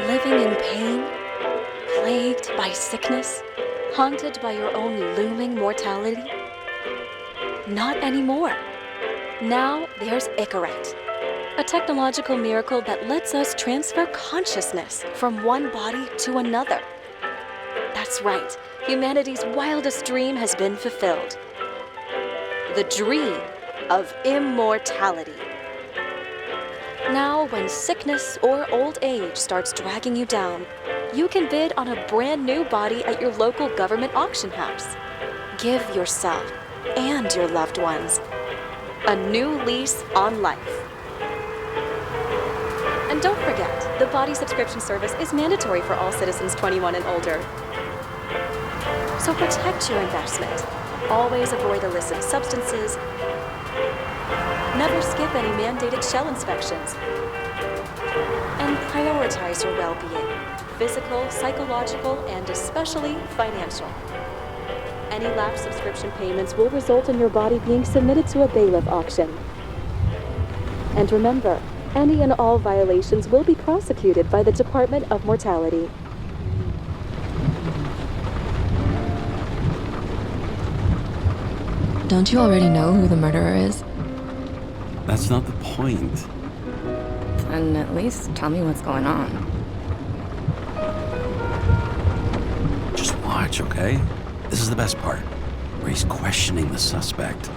Living in pain, plagued by sickness, haunted by your own looming mortality? Not anymore. Now there's Icarite, a technological miracle that lets us transfer consciousness from one body to another. That's right, humanity's wildest dream has been fulfilled. The dream of immortality. Now, when sickness or old age starts dragging you down, you can bid on a brand new body at your local government auction house. Give yourself and your loved ones a new lease on life. And don't forget, the body subscription service is mandatory for all citizens 21 and older. So protect your investment. Always avoid illicit substances. Never skip any mandated shell inspections. And prioritize your well-being, physical, psychological, and especially financial. Any lapsed subscription payments will result in your body being submitted to a bailiff auction. And remember, any and all violations will be prosecuted by the Department of Mortality. Don't you already know who the murderer is? That's not the point. Then at least tell me what's going on. Just watch, okay? This is the best part, where he's questioning the suspect.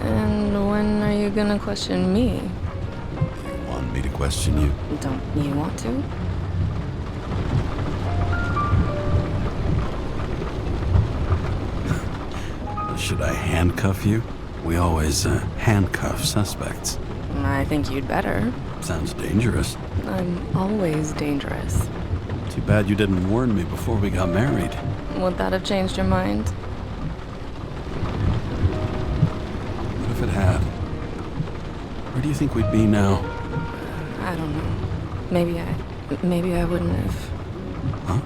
And when are you gonna question me? You want me to question you? Don't you want to? Should I handcuff you? We always handcuff suspects. I think you'd better. Sounds dangerous. I'm always dangerous. Too bad you didn't warn me before we got married. Would that have changed your mind? What if it had? Where do you think we'd be now? I don't know. Maybe I wouldn't have. Huh?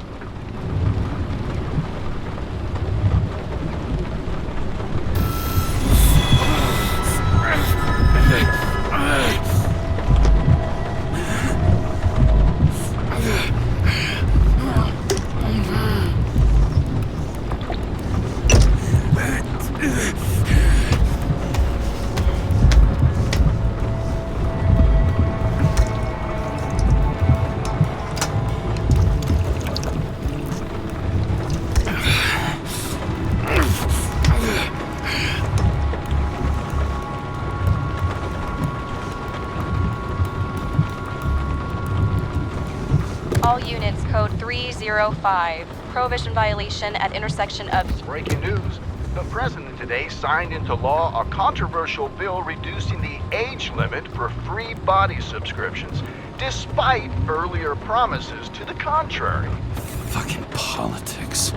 All units, code 305. Prohibition violation at intersection of... Breaking news. The president today signed into law a controversial bill reducing the age limit for free body subscriptions, despite earlier promises to the contrary. Fucking politics.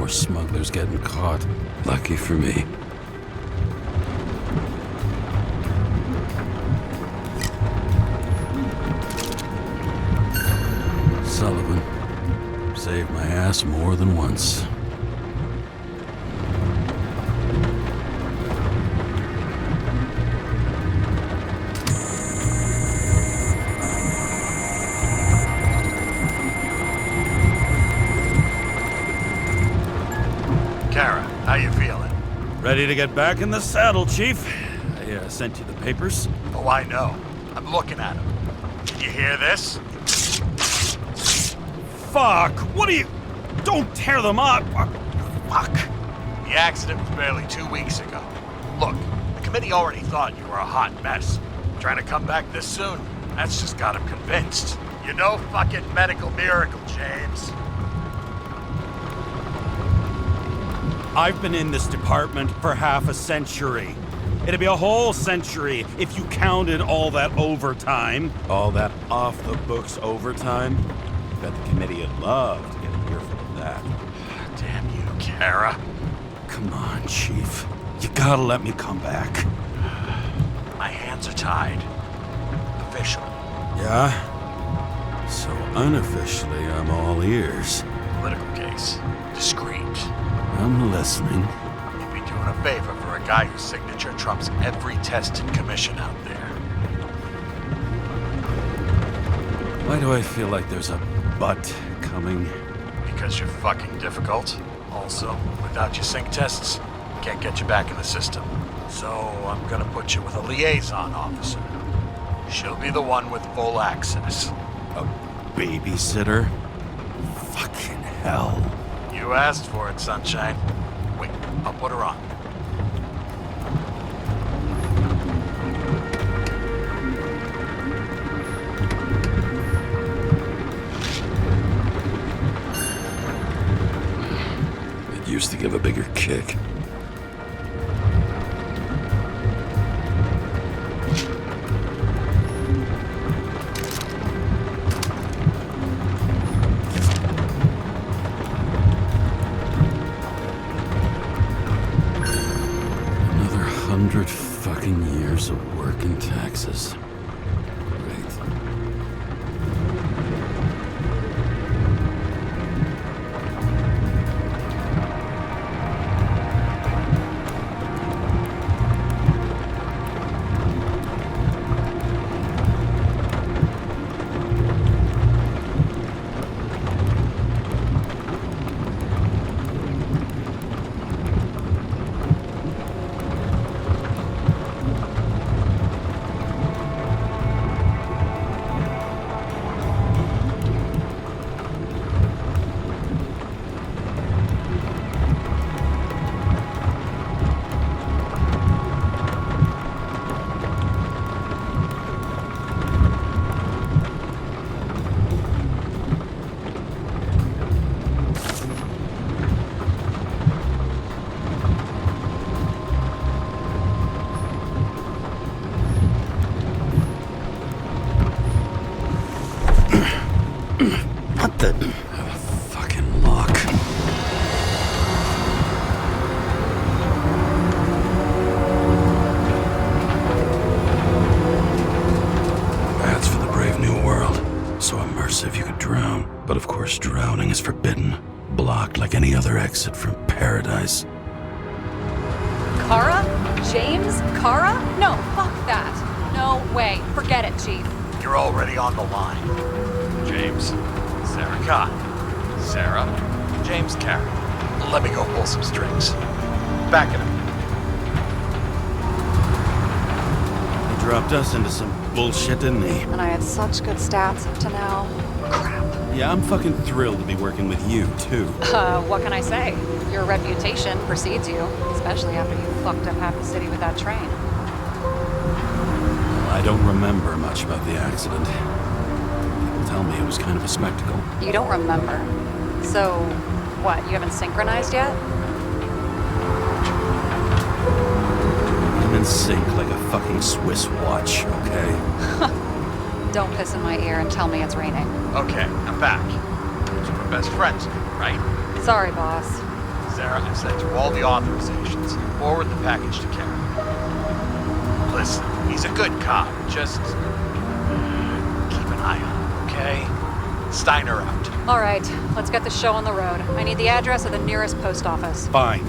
Smugglers getting caught. Lucky for me. Sullivan saved my ass more than once. Karra, how you feeling? Ready to get back in the saddle, Chief. I sent you the papers. Oh, I know. I'm looking at him. Can you hear this? Fuck! What are you... Don't tear them up! Fuck! The accident was barely 2 weeks ago. Look, the committee already thought you were a hot mess. Trying to come back this soon, that's just got him convinced. You're no fucking medical miracle, James. I've been in this department for half a century. It'd be a whole century if you counted all that overtime. All that off-the-books overtime? Bet the committee would love to get an earful of that. Damn you, Karra. Come on, Chief. You gotta let me come back. My hands are tied. Officially. Yeah? So unofficially, I'm all ears. Political case. Discreet. I'm listening. You'd be doing a favor for a guy whose signature trumps every test and commission out there. Why do I feel like there's a butt coming? Because you're fucking difficult. Also, without your sync tests, can't get you back in the system. So I'm gonna put you with a liaison officer. She'll be the one with full access. A babysitter? Fucking hell. You asked for it, Sunshine. Wait, I'll put her on. It used to give a bigger kick. Another 100 fucking years of work and taxes. Great. What the... fucking lock. That's for the brave new world. So immersive you could drown. But of course drowning is forbidden. Blocked like any other exit from paradise. Karra? James Karra? No, fuck that. No way. Forget it, Chief. You're already on the line. James, Sara Kai. Sara, James Karra. Let me go pull some strings. Back at him. He dropped us into some bullshit, didn't he? And I had such good stats up to now. Crap. Yeah, I'm fucking thrilled to be working with you, too. What can I say? Your reputation precedes you, especially after you fucked up half the city with that train. I don't remember much about the accident. People tell me it was kind of a spectacle. You don't remember. So, what, you haven't synchronized yet? I'm in sync like a fucking Swiss watch, okay? Don't piss in my ear and tell me it's raining. Okay, I'm back. So we're best friends, right? Sorry, boss. Sara, I've sent you all the authorizations. Forward the package to Karra. Listen, he's a good cop. Just keep an eye on him, okay? Steiner out. All right, let's get the show on the road. I need the address of the nearest post office. Fine.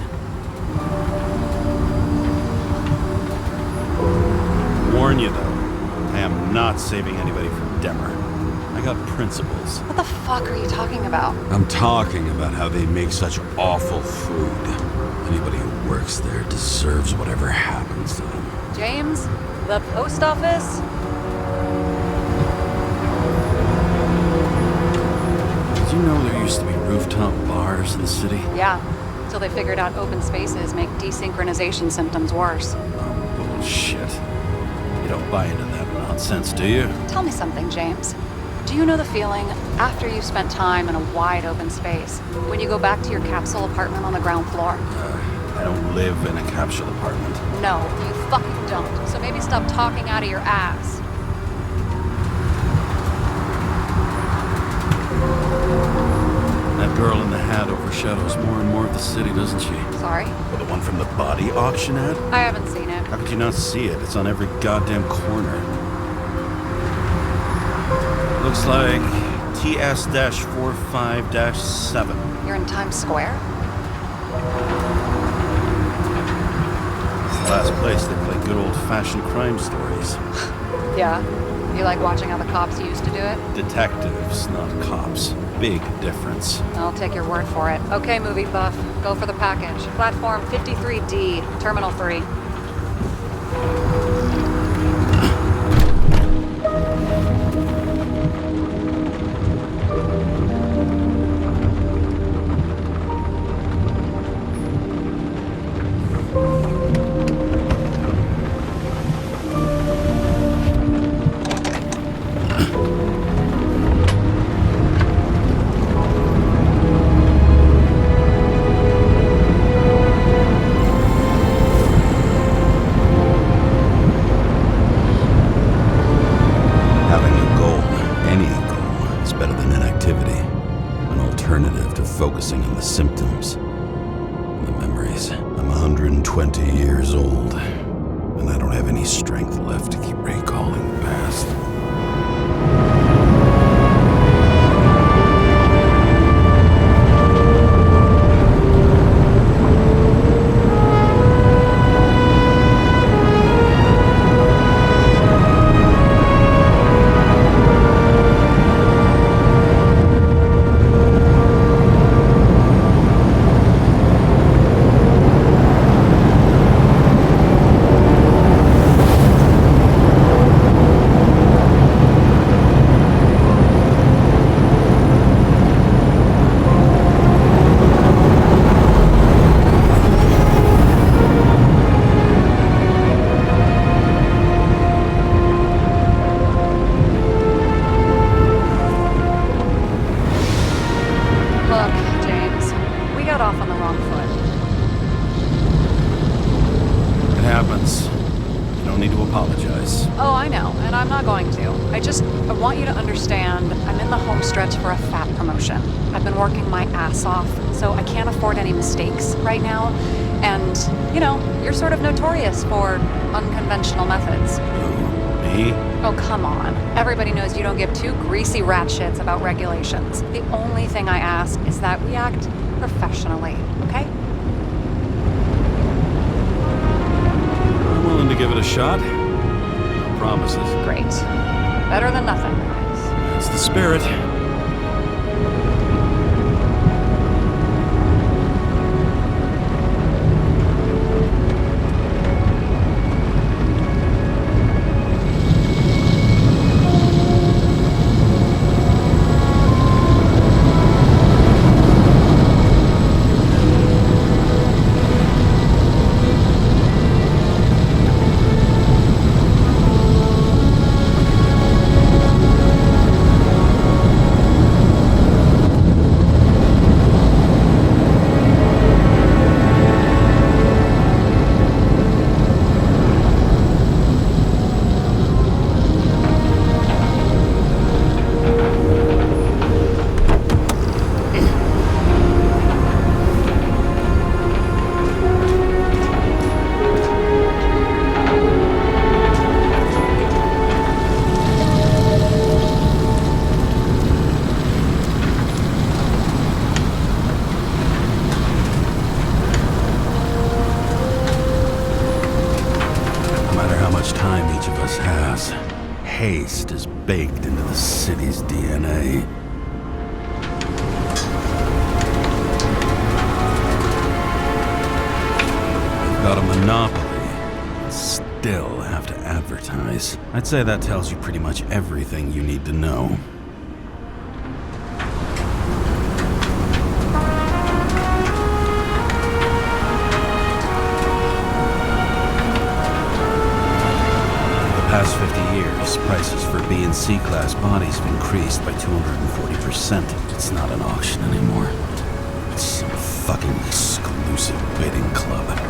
Warn you, though. I am not saving anybody from Demmer. I got principles. What the fuck are you talking about? I'm talking about how they make such awful food. Anybody who works there deserves whatever happens to them. James? The post office? rooftop bars in the city? Yeah, till they figured out open spaces make desynchronization symptoms worse. Oh, bullshit. You don't buy into that nonsense, do you? Tell me something, James. Do you know the feeling after you've spent time in a wide open space, when you go back to your capsule apartment on the ground floor? I don't live in a capsule apartment. No, you fucking don't. So maybe stop talking out of your ass. That girl in the hat overshadows more and more of the city, doesn't she? Sorry? Well, the one from the body auction ad? I haven't seen it. How could you not see it? It's on every goddamn corner. Looks like TS-45-7. You're in Times Square? It's the last place they play good old-fashioned crime stories. Yeah. You like watching how the cops used to do it? Detectives, not cops. Big difference. I'll take your word for it. Okay, movie buff. Go for the package. Platform 53D, Terminal 3. Focusing on the symptoms and the memories. I'm 120 years old, and I don't have any strength left to keep recalling the past. I want you to understand, I'm in the home stretch for a fat promotion. I've been working my ass off, so I can't afford any mistakes right now. And, you know, you're sort of notorious for unconventional methods. Me? Oh, come on. Everybody knows you don't give two greasy rat shits about regulations. The only thing I ask is that we act professionally, okay? I'm willing to give it a shot. No promises. Great. Better than nothing. That's the spirit. Haste is baked into the city's DNA. They've got a monopoly, and still have to advertise. I'd say that tells you pretty much everything you need to know. Gas prices for B and C class bodies have increased by 240%. It's not an auction anymore. It's some fucking exclusive bidding club.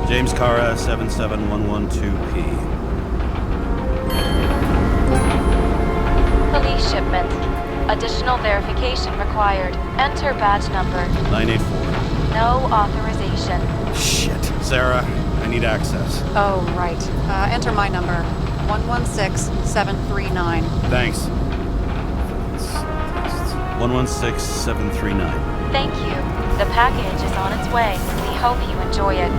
James Karra, 77112P. Police shipment. Additional verification required. Enter badge number. 984. No authorization. Shit. Sarah, I need access. Oh, right. Enter my number. 116739. Thanks. 116739. Thank you. The package is on its way. We hope you enjoy it.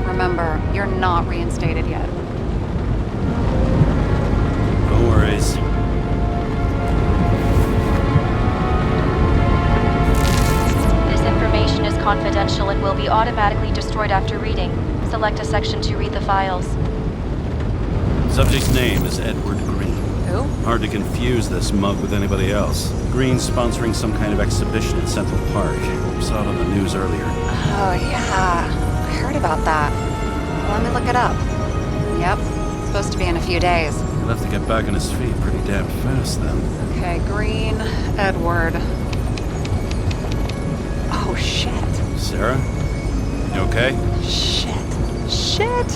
Remember, you're not reinstated yet. No worries. This information is confidential and will be automatically destroyed after reading. Select a section to read the files. Subject's name is Edward Green. Who? Hard to confuse this mug with anybody else. Green's sponsoring some kind of exhibition at Central Park. Saw it on the news earlier. Oh, yeah. I heard about that. Let me look it up. Yep. It's supposed to be in a few days. He'll have to get back on his feet pretty damn fast then. Okay, Green, Edward. Oh, shit. Sarah? You okay? Shit.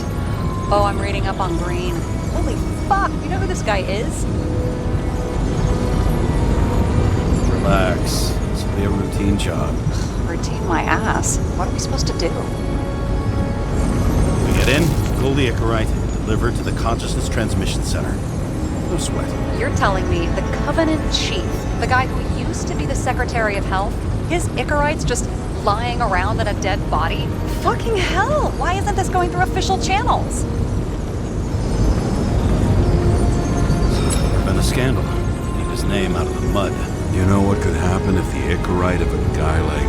Oh, I'm reading up on Green. Holy fuck, you know who this guy is? Relax. This will be a routine job. Routine my ass. What are we supposed to do? We get in, pull the Icarite, deliver to the Consciousness Transmission Center. No sweat. You're telling me the Covenant Chief, the guy who used to be the Secretary of Health, his Icarite's just lying around in a dead body? Fucking hell! Why isn't this going through official channels? Been a scandal. Keep his name out of the mud. You know what could happen if the Icarite of a guy like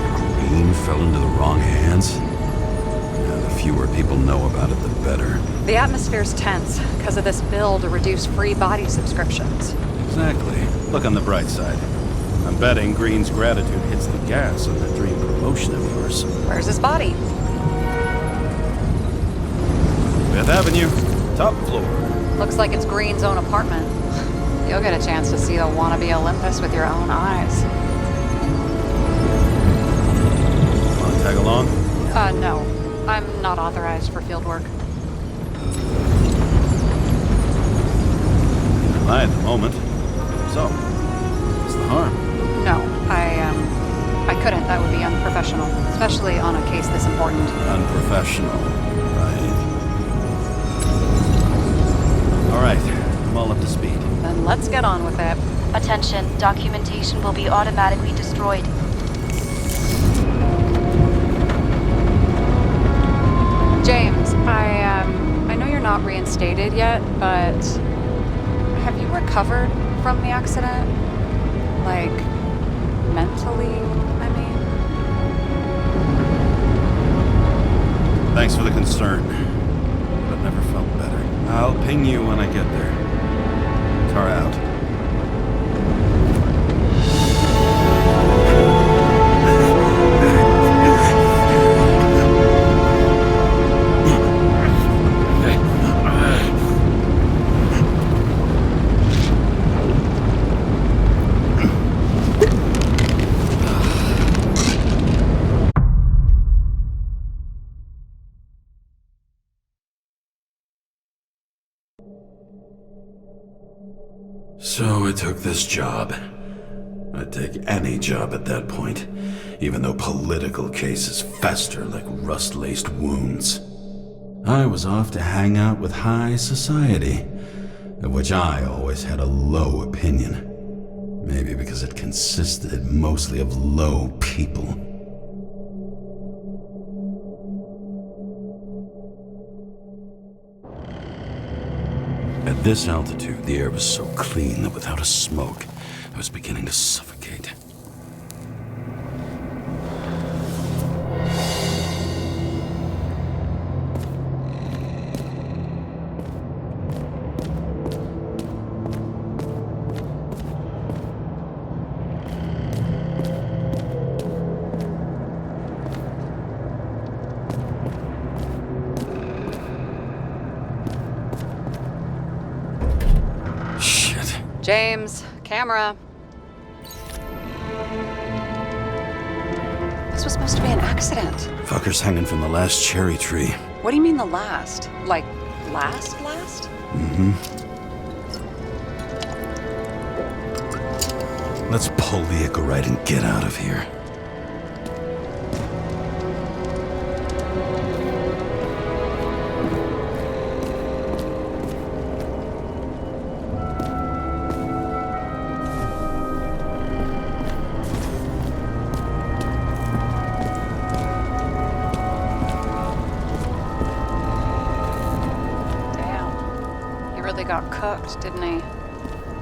Green fell into the wrong hands? Yeah, the fewer people know about it, the better. The atmosphere's tense because of this bill to reduce free body subscriptions. Exactly. Look on the bright side. I'm betting Green's gratitude hits the gas on that dream promotion of yours. Where's his body? Fifth Avenue, top floor. Looks like it's Green's own apartment. You'll get a chance to see the wannabe Olympus with your own eyes. Want to tag along? No. I'm not authorized for field work. At the moment. So, what's the harm? No, I couldn't. That would be unprofessional, especially on a case this important. Unprofessional. let's get on with it. Attention, documentation will be automatically destroyed. James, I know you're not reinstated yet, but have you recovered from the accident? Like, mentally, I mean? Thanks for the concern, but never felt better. I'll ping you when I get there. Kara out. So I took this job. I'd take any job at that point, even though political cases fester like rust-laced wounds. I was off to hang out with high society, of which I always had a low opinion. Maybe because it consisted mostly of low people. At this altitude, the air was so clean that without a smoke, I was beginning to suffocate. James, camera. This was supposed to be an accident. Fucker's hanging from the last cherry tree. What do you mean the last? Like, last? Mm-hmm. Let's pull the Icarite and get out of here. Got cooked, didn't he?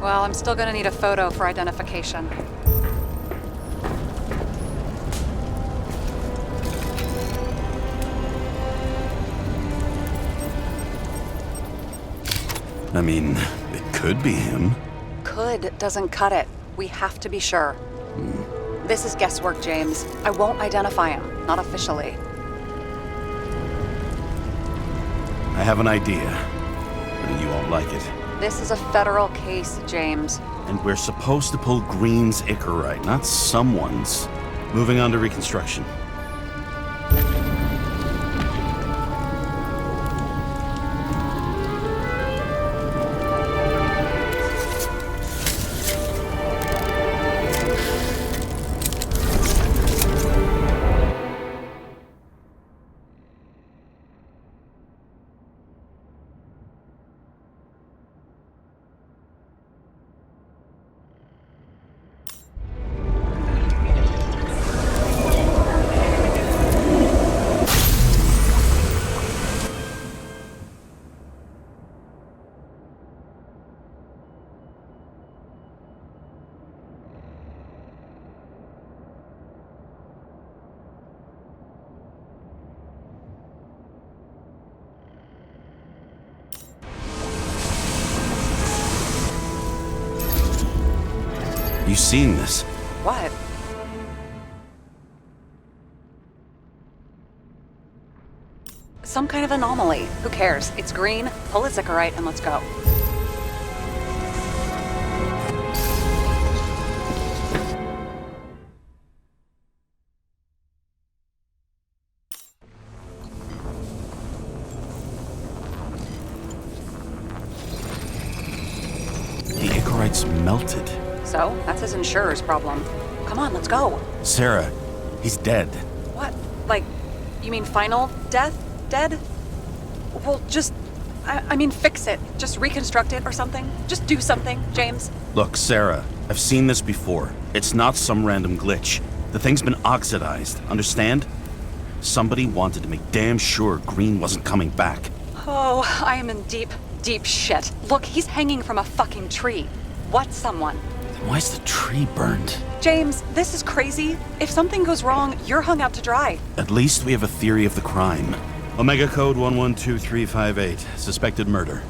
Well, I'm still gonna need a photo for identification. I mean, it could be him. Could doesn't cut it. We have to be sure. This is guesswork, James. I won't identify him. Not officially. I have an idea. You won't like it. This is a federal case, James. And we're supposed to pull Green's Icarite, not someone's. Moving on to reconstruction. You seen this? What? Some kind of anomaly. Who cares? It's green, pull its Icarite, and let's go. The Icarite's melted. So, that's his insurer's problem. Come on, let's go. Sarah, he's dead. What? Like, you mean final death? Dead? Well, just I mean, fix it. Just reconstruct it or something. Just do something, James. Look, Sarah, I've seen this before. It's not some random glitch. The thing's been oxidized, understand? Somebody wanted to make damn sure Green wasn't coming back. Oh, I am in deep, deep shit. Look, he's hanging from a fucking tree. What's someone? Then why's the tree burned? James, this is crazy. If something goes wrong, you're hung out to dry. At least we have a theory of the crime. Omega code 112358. Suspected murder.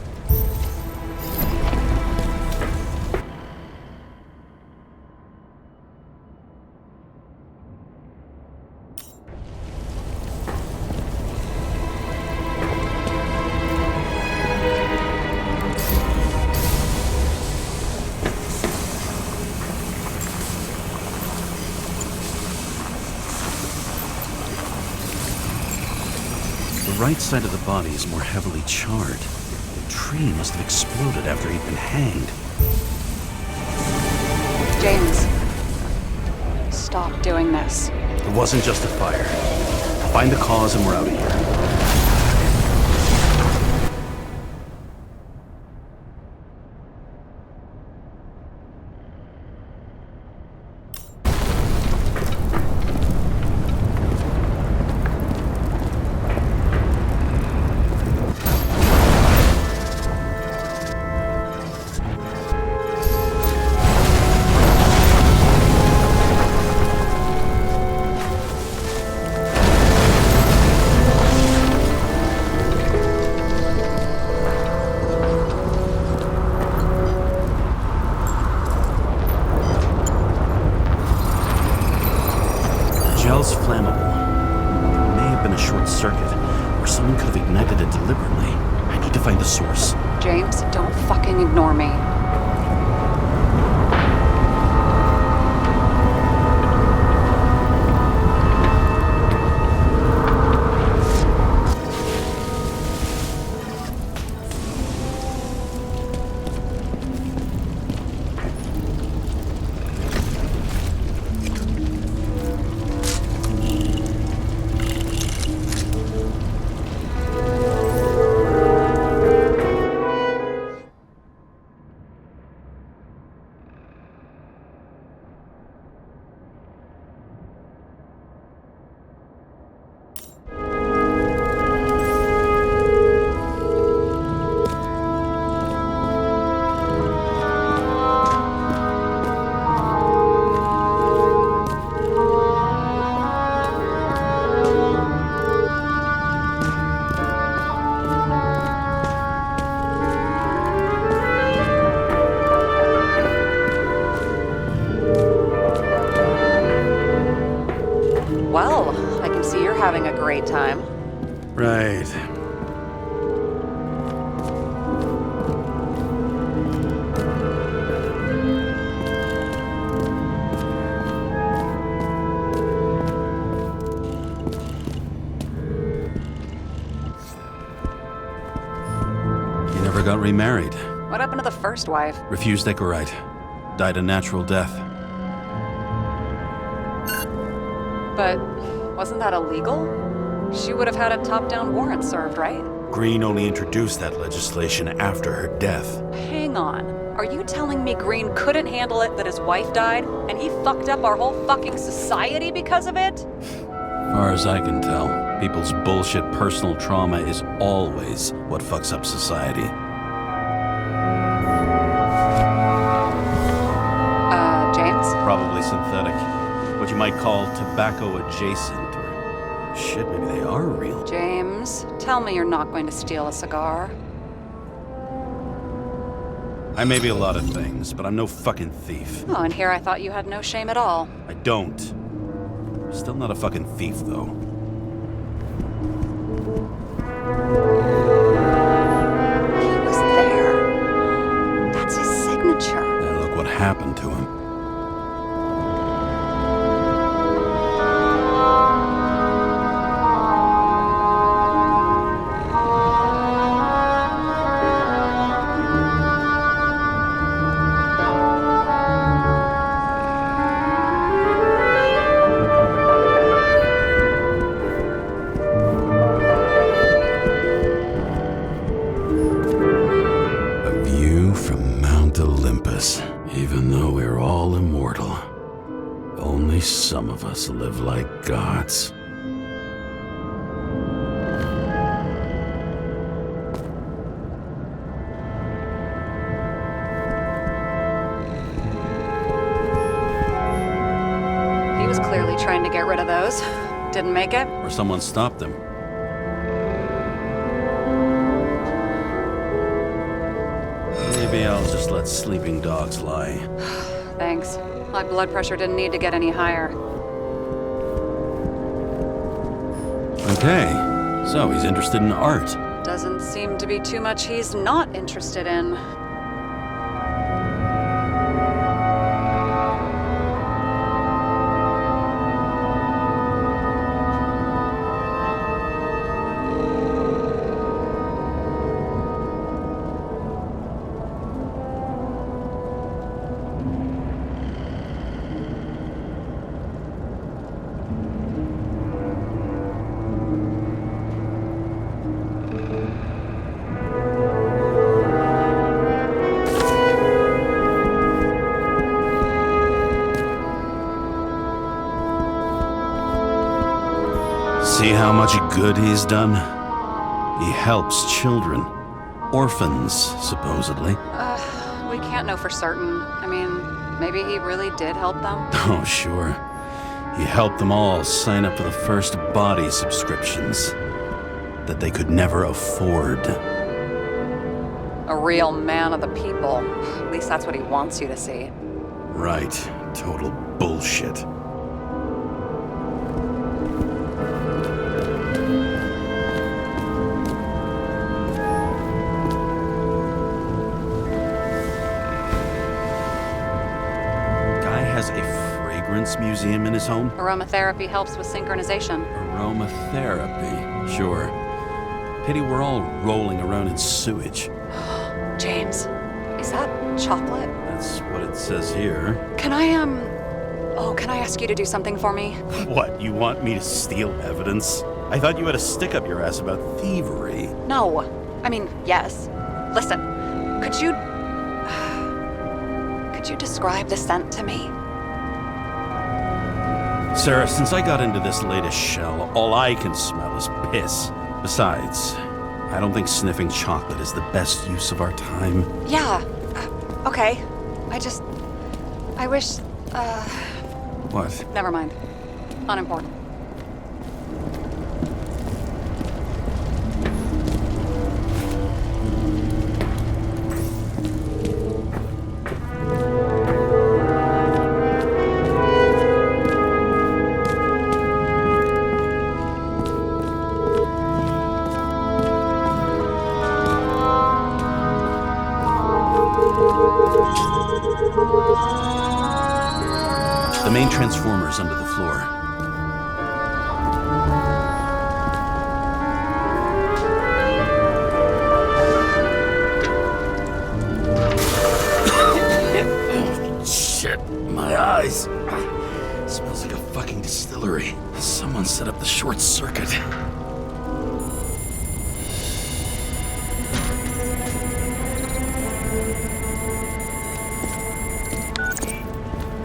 The right side of the body is more heavily charred. The tree must have exploded after he'd been hanged. James, stop doing this. It wasn't just a fire. I'll find the cause and we're out of here. Gel's flammable. There may have been a short circuit, or someone could have ignited it deliberately. I need to find the source. James, don't fucking ignore me. Well, I can see you're having a great time. Right. You never got remarried. What happened to the first wife? Refused Echorite. Died a natural death. But wasn't that illegal? She would have had a top-down warrant served, right? Green only introduced that legislation after her death. Hang on. Are you telling me Green couldn't handle it that his wife died, and he fucked up our whole fucking society because of it? Far as I can tell, people's bullshit personal trauma is always what fucks up society. James? Probably synthetic. What you might call tobacco adjacent, or shit, maybe they are real. James, tell me you're not going to steal a cigar. I may be a lot of things, but I'm no fucking thief. Oh, and here I thought you had no shame at all. I don't. Still not a fucking thief, though. He was there. That's his signature. And look what happened to him. this. Even though we're all immortal, only some of us live like gods. He was clearly trying to get rid of those. Didn't make it. Or someone stopped him. Maybe I'll just let sleeping dogs lie. Thanks. My blood pressure didn't need to get any higher. Okay, so he's interested in art. Doesn't seem to be too much he's not interested in. See how much good he's done? He helps children. Orphans, supposedly. We can't know for certain. I mean, maybe he really did help them. Oh, sure. He helped them all sign up for the first body subscriptions that they could never afford. A real man of the people. At least that's what he wants you to see. Right. Total bullshit. Museum in his home? Aromatherapy helps with synchronization. Aromatherapy, sure. Pity we're all rolling around in sewage. James, is that chocolate? That's what it says here. Can I ask you to do something for me? What, you want me to steal evidence? I thought you had a stick up your ass about thievery. No. I mean, yes. Listen, could you describe the scent to me? Sarah, since I got into this latest shell, all I can smell is piss. Besides, I don't think sniffing chocolate is the best use of our time. Yeah, okay. I wish, What? Never mind. Unimportant. The main transformer's under the floor. Shit, my eyes. Smells like a fucking distillery. Someone set up the short circuit.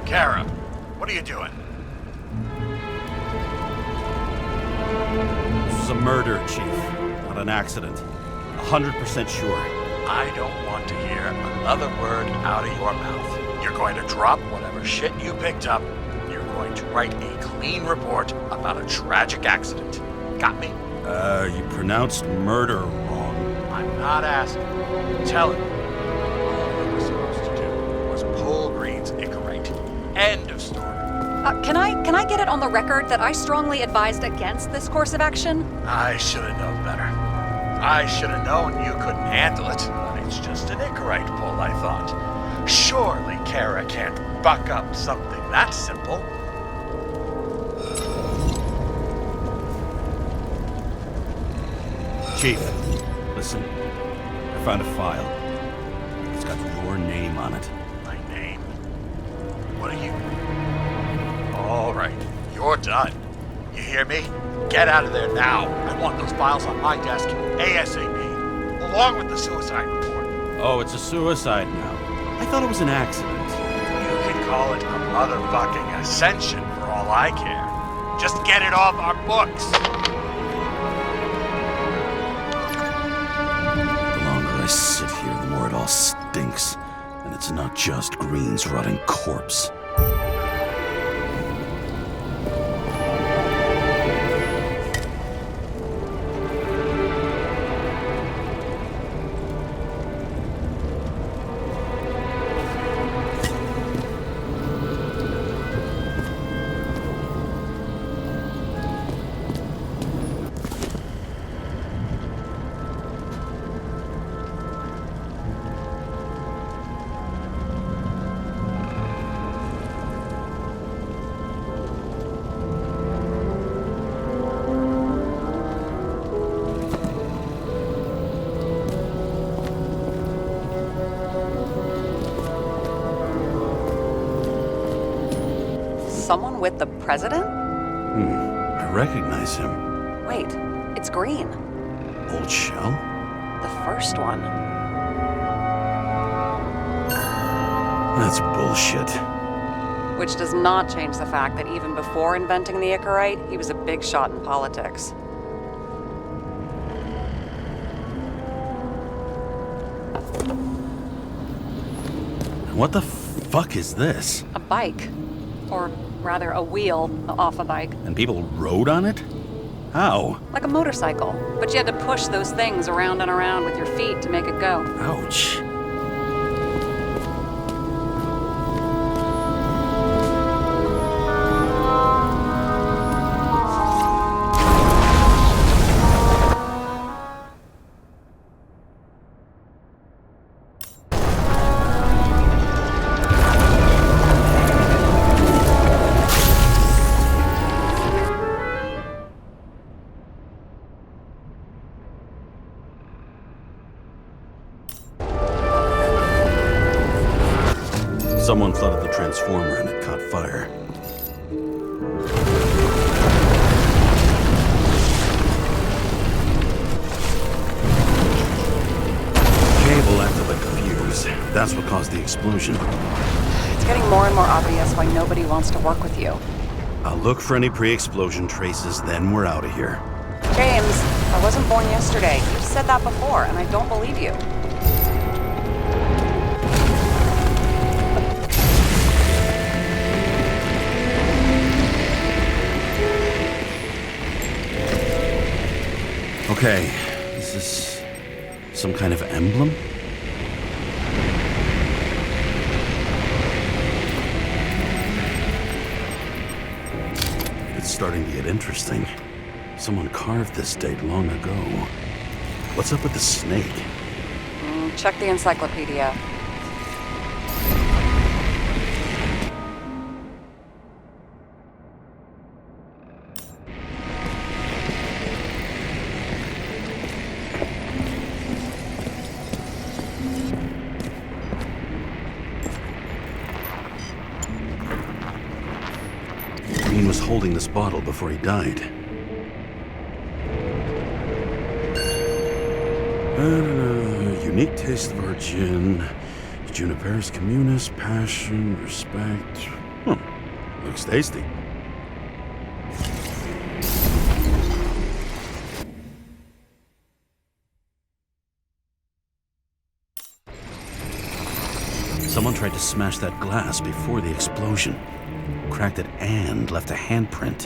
Karra, what are you doing? This was a murder, Chief. Not an accident. 100% sure. I don't want to hear another word out of your mouth. You're going to drop whatever shit you picked up. You're going to write a clean report about a tragic accident. Got me? You pronounced murder wrong. I'm not asking. Tell him. All you were supposed to do was pull Green's Icarite. End of story. Can I get it on the record that I strongly advised against this course of action? I should have known better. I should have known you couldn't handle it, but it's just an Icarite pull, I thought. Surely Karra can't buck up something that simple. Chief, listen. I found a file. It's got your name on it. My name? What are you? All right, you're done. You hear me? Get out of there now. I want those files on my desk ASAP, along with the suicide report. Oh, it's a suicide now. I I thought it was an accident. You can call it a motherfucking ascension for all I care. Just get it off our books. The longer I sit here, the more it all stinks. And it's not just Green's rotting corpse. Someone with the president? I recognize him. Wait, it's Green. Old shell? The first one. That's bullshit. Which does not change the fact that even before inventing the Icarite, he was a big shot in politics. What the fuck is this? A bike. Or rather, a wheel off a bike. And people rode on it? How? Like a motorcycle. But you had to push those things around and around with your feet to make it go. Ouch. Someone flooded the transformer and it caught fire. Cable acted like a fuse. That's what caused the explosion. It's getting more and more obvious why nobody wants to work with you. I'll look for any pre-explosion traces, then we're out of here. James, I wasn't born yesterday. You've said that before, and I don't believe you. Okay, is this some kind of emblem? It's starting to get interesting. Someone carved this date long ago. What's up with the snake? Check the encyclopedia. Green was holding this bottle before he died. Unique taste of our gin. Juniperus communis, passion, respect. Looks tasty. Someone tried to smash that glass before the explosion. Cracked it and left a handprint.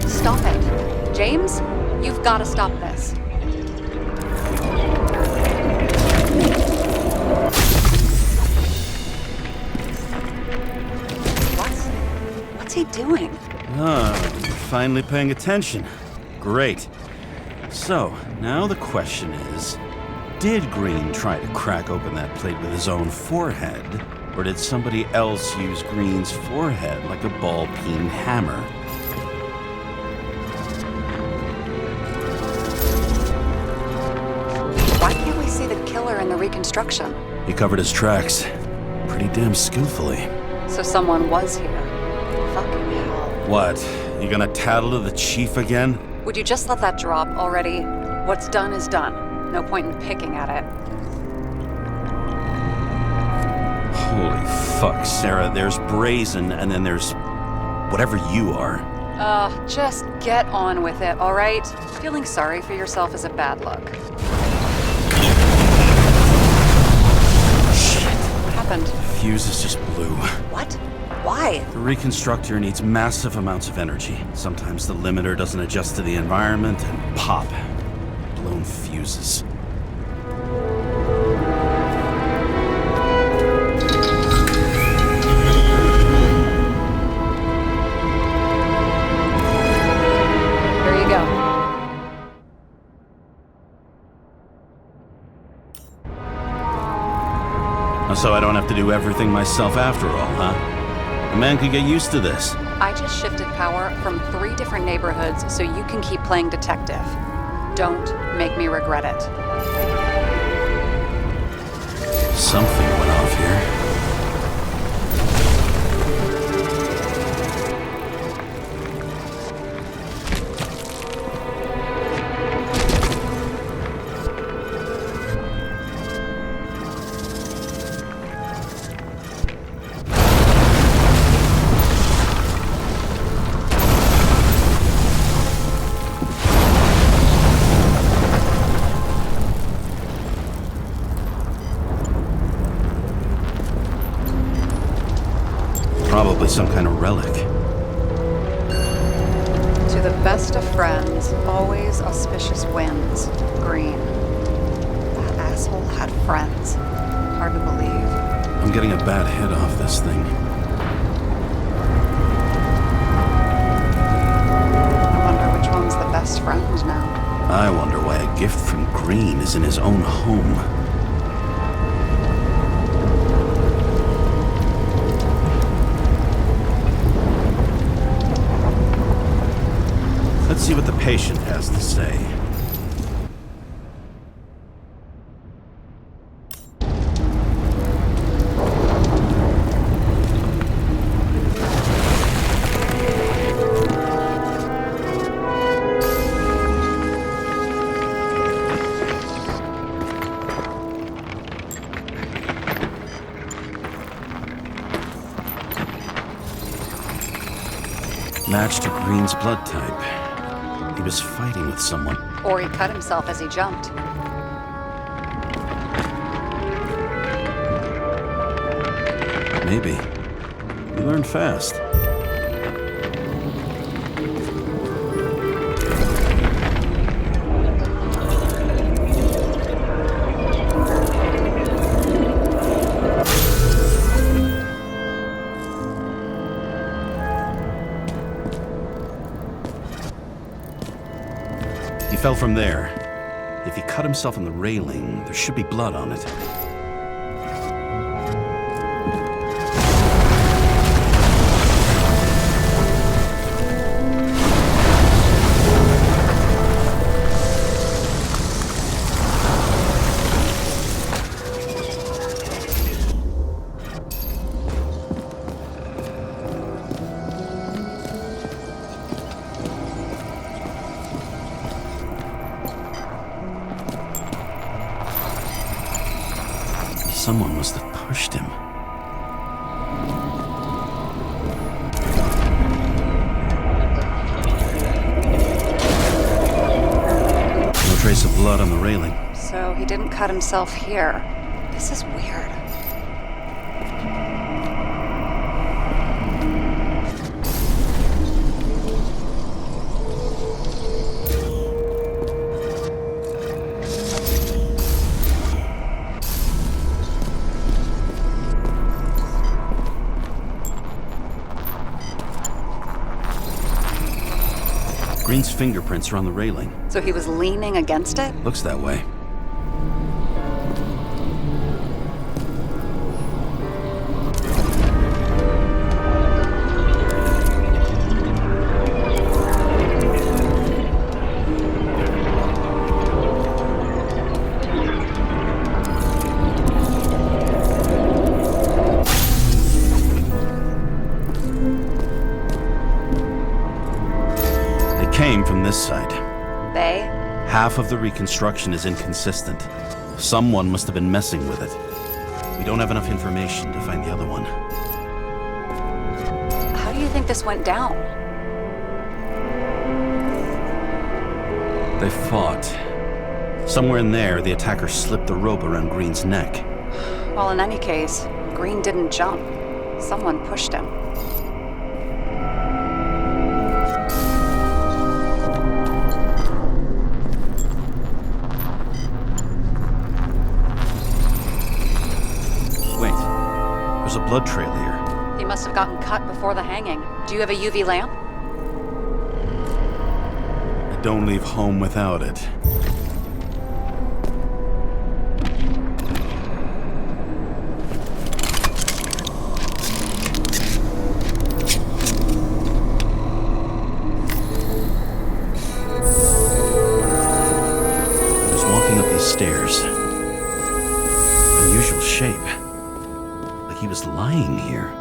Stop it. James, you've got to stop this. What's he doing? Finally paying attention. Great. So, now the question is, did Green try to crack open that plate with his own forehead, or did somebody else use Green's forehead like a ball-peen hammer? Why can't we see the killer in the reconstruction? He covered his tracks pretty damn skillfully. So someone was here. Fucking hell. What? You gonna tattle to the chief again? Would you just let that drop already? What's done is done. No point in picking at it. Holy fuck, Sarah. There's brazen, and then there's whatever you are. Just get on with it, all right? Feeling sorry for yourself is a bad look. Shit. What happened? The fuses just blew. What? Why? The reconstructor needs massive amounts of energy. Sometimes the limiter doesn't adjust to the environment, and pop. Blown fuses. Here you go. So I don't have to do everything myself after all, huh? A man could get used to this. I just shifted power from 3 different neighborhoods so you can keep playing detective. Don't make me regret it. Something went off here. Probably some kind of relic. To the best of friends, always auspicious winds. Green. That asshole had friends. Hard to believe. I'm getting a bad hit off this thing. I wonder which one's the best friend now. I wonder why a gift from Green is in his own home. Let's see what the patient has to say. Match to Green's blood type. He was fighting with someone. Or he cut himself as he jumped. Maybe. You learned fast. He fell from there. If he cut himself on the railing, there should be blood on it. Someone must have pushed him. No trace of blood on the railing. So he didn't cut himself here. This is weird. Green's fingerprints are on the railing. So he was leaning against it? Looks that way. Came from this side. They? Half of the reconstruction is inconsistent. Someone must have been messing with it. We don't have enough information to find the other one. How do you think this went down? They fought. Somewhere in there, the attacker slipped the rope around Green's neck. Well, in any case, Green didn't jump. Someone pushed him. Wait, there's a blood trail here. He must have gotten cut before the hanging. Do you have a UV lamp? I don't leave home without it. Stairs. Unusual shape. Like he was lying here.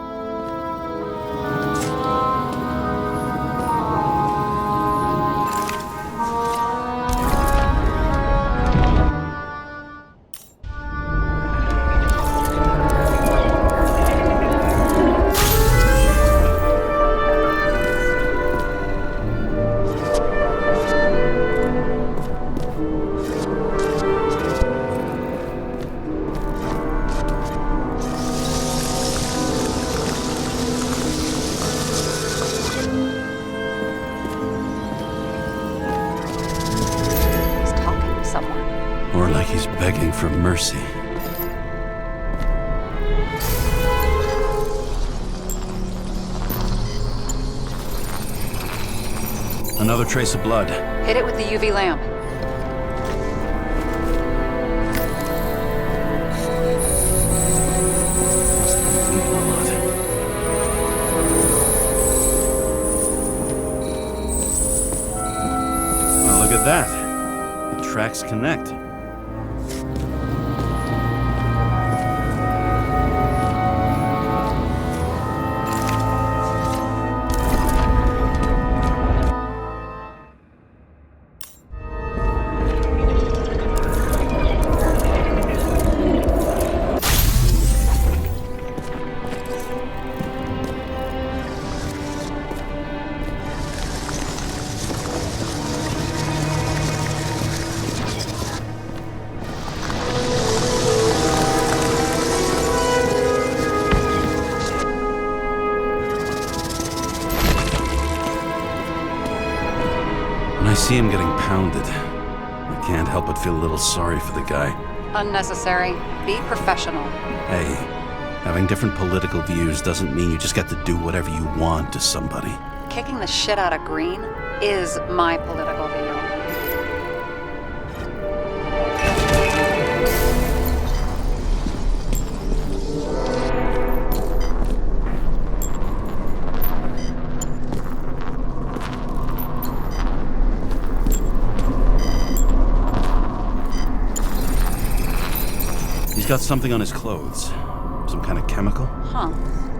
Begging for mercy. Another trace of blood. Hit it with the UV lamp. Well, look at that. The tracks connect. I see him getting pounded. I can't help but feel a little sorry for the guy. Unnecessary. Be professional. Hey, having different political views doesn't mean you just get to do whatever you want to somebody. Kicking the shit out of Green is my political view. He's got something on his clothes. Some kind of chemical? Huh.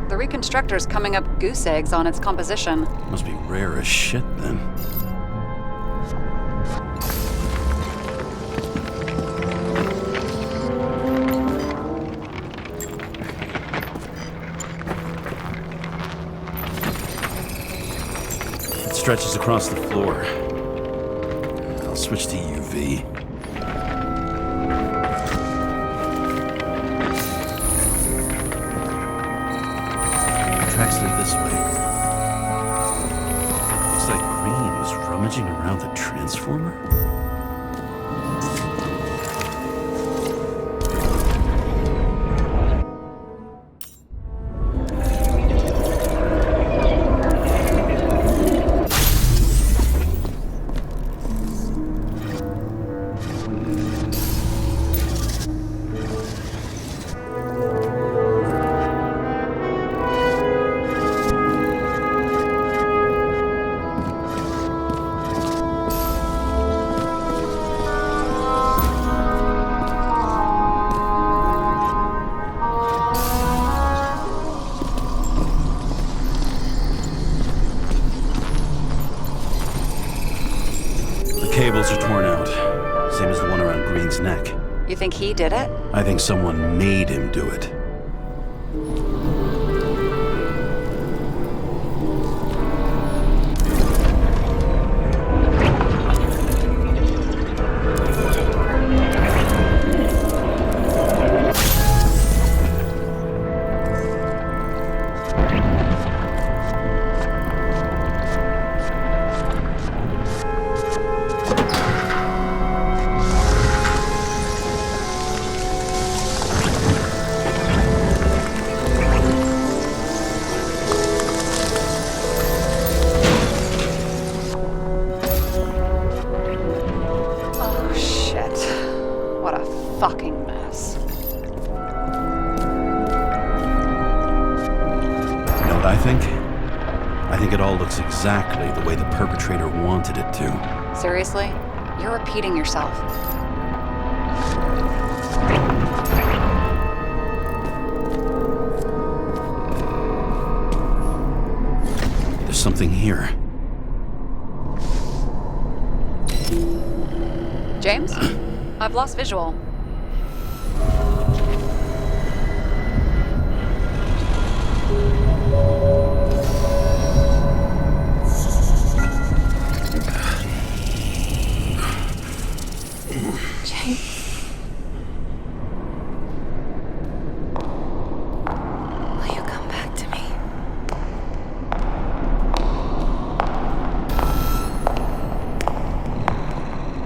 The reconstructor's coming up goose eggs on its composition. Must be rare as shit, then. It stretches across the floor. I'll switch to UV. Tracks lead this way. Looks like Green was rummaging around the transformer. neck. You think he did it? I think someone made him do it. Fucking mess. You know what I think? I think it all looks exactly the way the perpetrator wanted it to. Seriously? You're repeating yourself. There's something here. James? I've lost visual.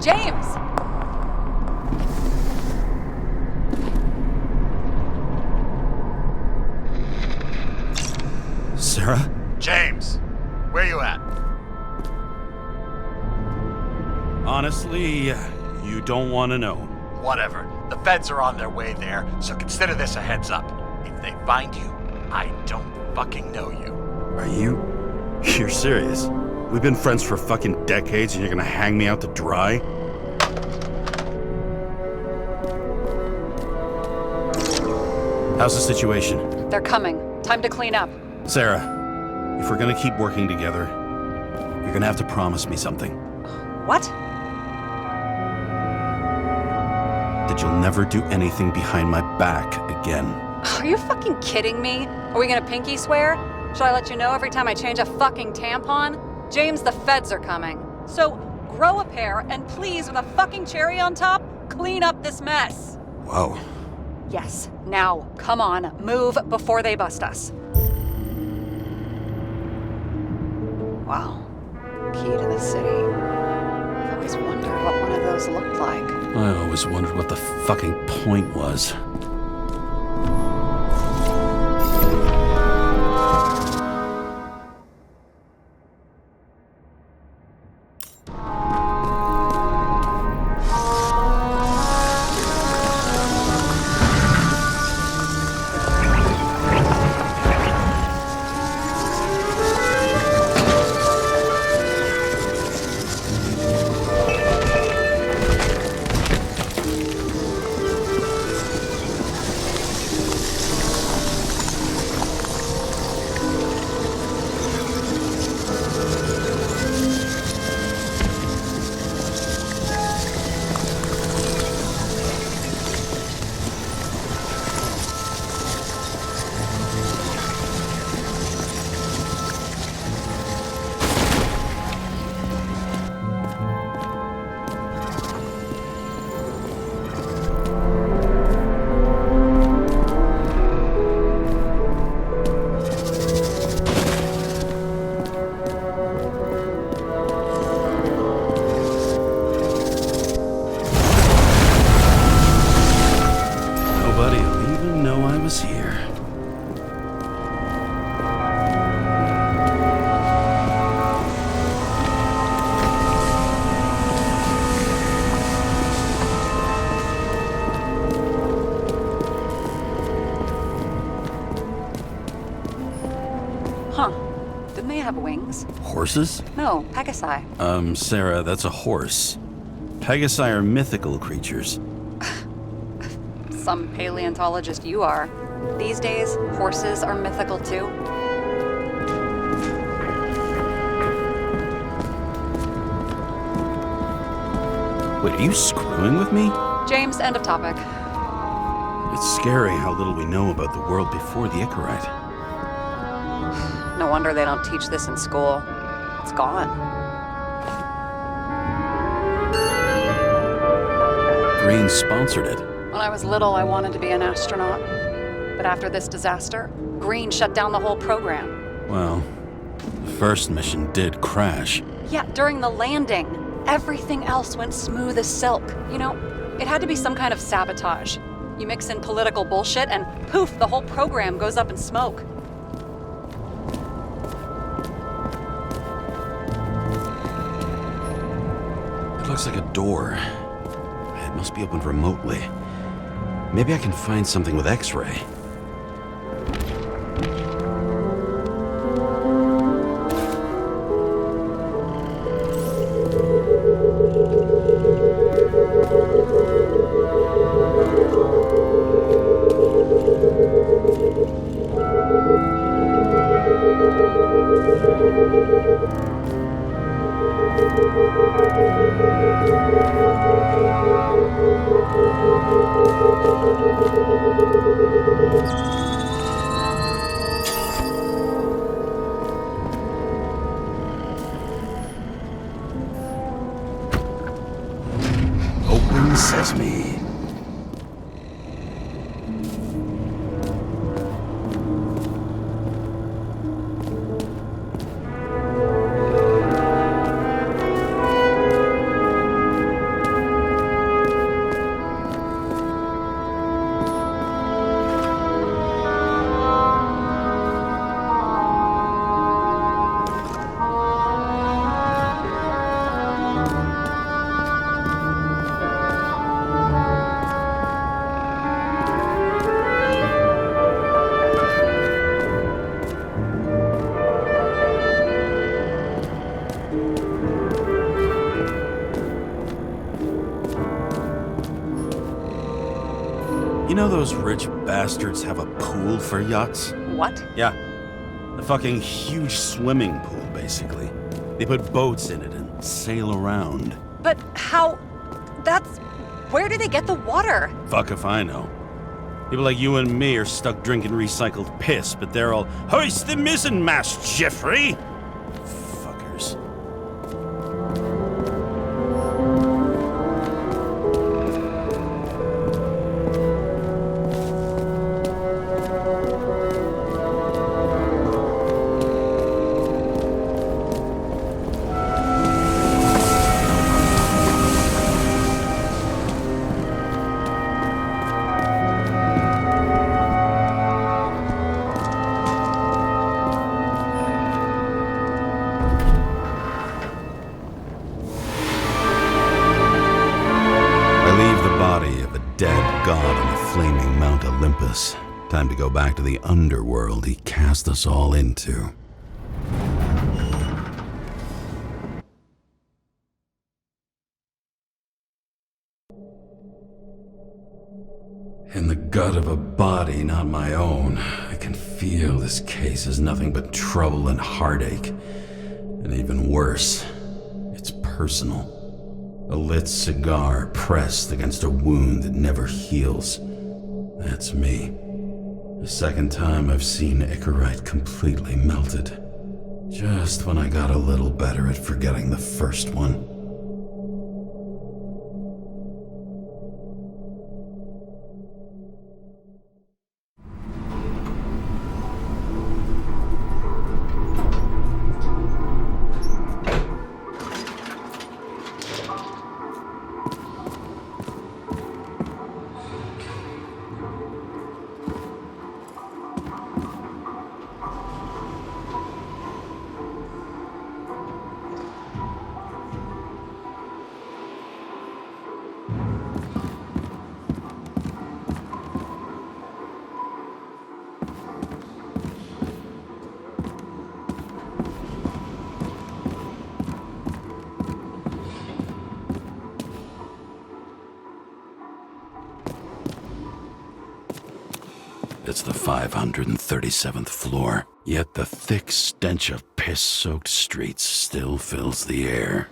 James! Sara? James, where you at? Honestly, you don't want to know. Whatever. The feds are on their way there, so consider this a heads up. If they find you, I don't fucking know you. Are you? You're serious? We've been friends for fucking decades and you're gonna hang me out to dry? How's the situation? They're coming. Time to clean up. Sara, if we're gonna keep working together, you're gonna have to promise me something. What? That you'll never do anything behind my back again. Are you fucking kidding me? Are we gonna pinky swear? Should I let you know every time I change a fucking tampon? James, the feds are coming. So grow a pair and please, with a fucking cherry on top, clean up this mess. Whoa. Yes, now, come on, move before they bust us. Wow, key to the city. I've always wondered what one of those looked like. I always wondered what the fucking point was. Didn't they have wings? Horses? No, Pegasi. Sara, that's a horse. Pegasi are mythical creatures. Some paleontologist you are. These days, horses are mythical too. Wait, are you screwing with me? James, end of topic. It's scary how little we know about the world before the Icarite. No wonder they don't teach this in school. It's gone. Green sponsored it. When I was little, I wanted to be an astronaut. But after this disaster, Green shut down the whole program. Well, the first mission did crash. Yeah, during the landing, everything else went smooth as silk. You know, it had to be some kind of sabotage. You mix in political bullshit and poof, the whole program goes up in smoke. It looks like a door. It must be opened remotely. Maybe I can find something with X-ray. Open sesame. You know those rich bastards have a pool for yachts? What? Yeah. A fucking huge swimming pool, basically. They put boats in it and sail around. But how... that's... where do they get the water? Fuck if I know. People like you and me are stuck drinking recycled piss, but they're all, hoist the mizzenmast, Jeffrey! Fuckers. Time to go back to the underworld he cast us all into. In the gut of a body not my own, I can feel this case is nothing but trouble and heartache. And even worse, it's personal. A lit cigar pressed against a wound that never heals. That's me. The second time I've seen Icarite completely melted. Just when I got a little better at forgetting the first one. It's the 537th floor, yet the thick stench of piss-soaked streets still fills the air.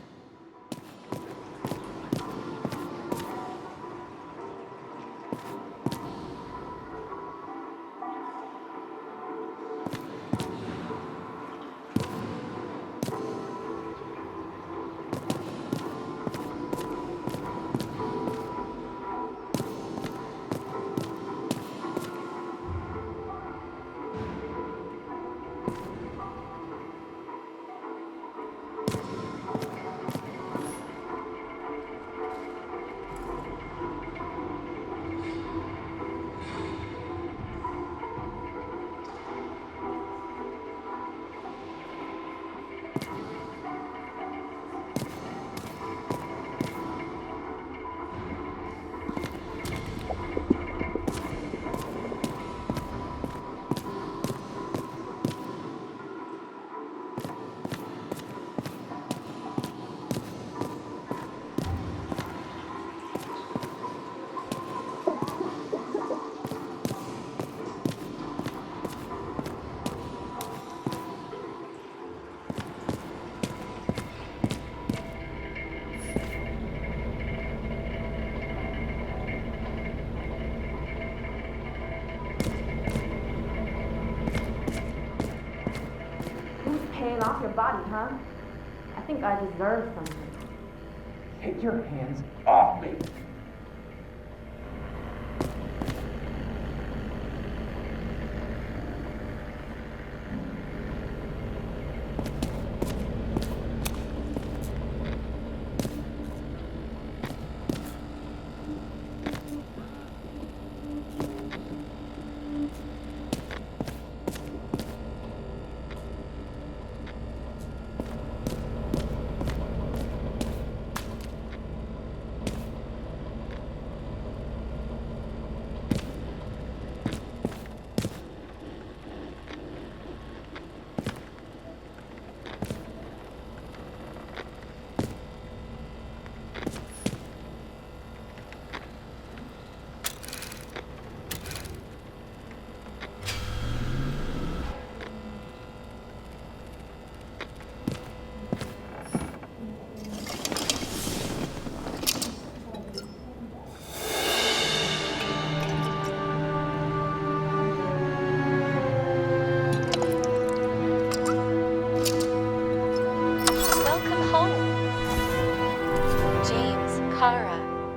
hand off your body, huh? I think I deserve something. Take your hands off me!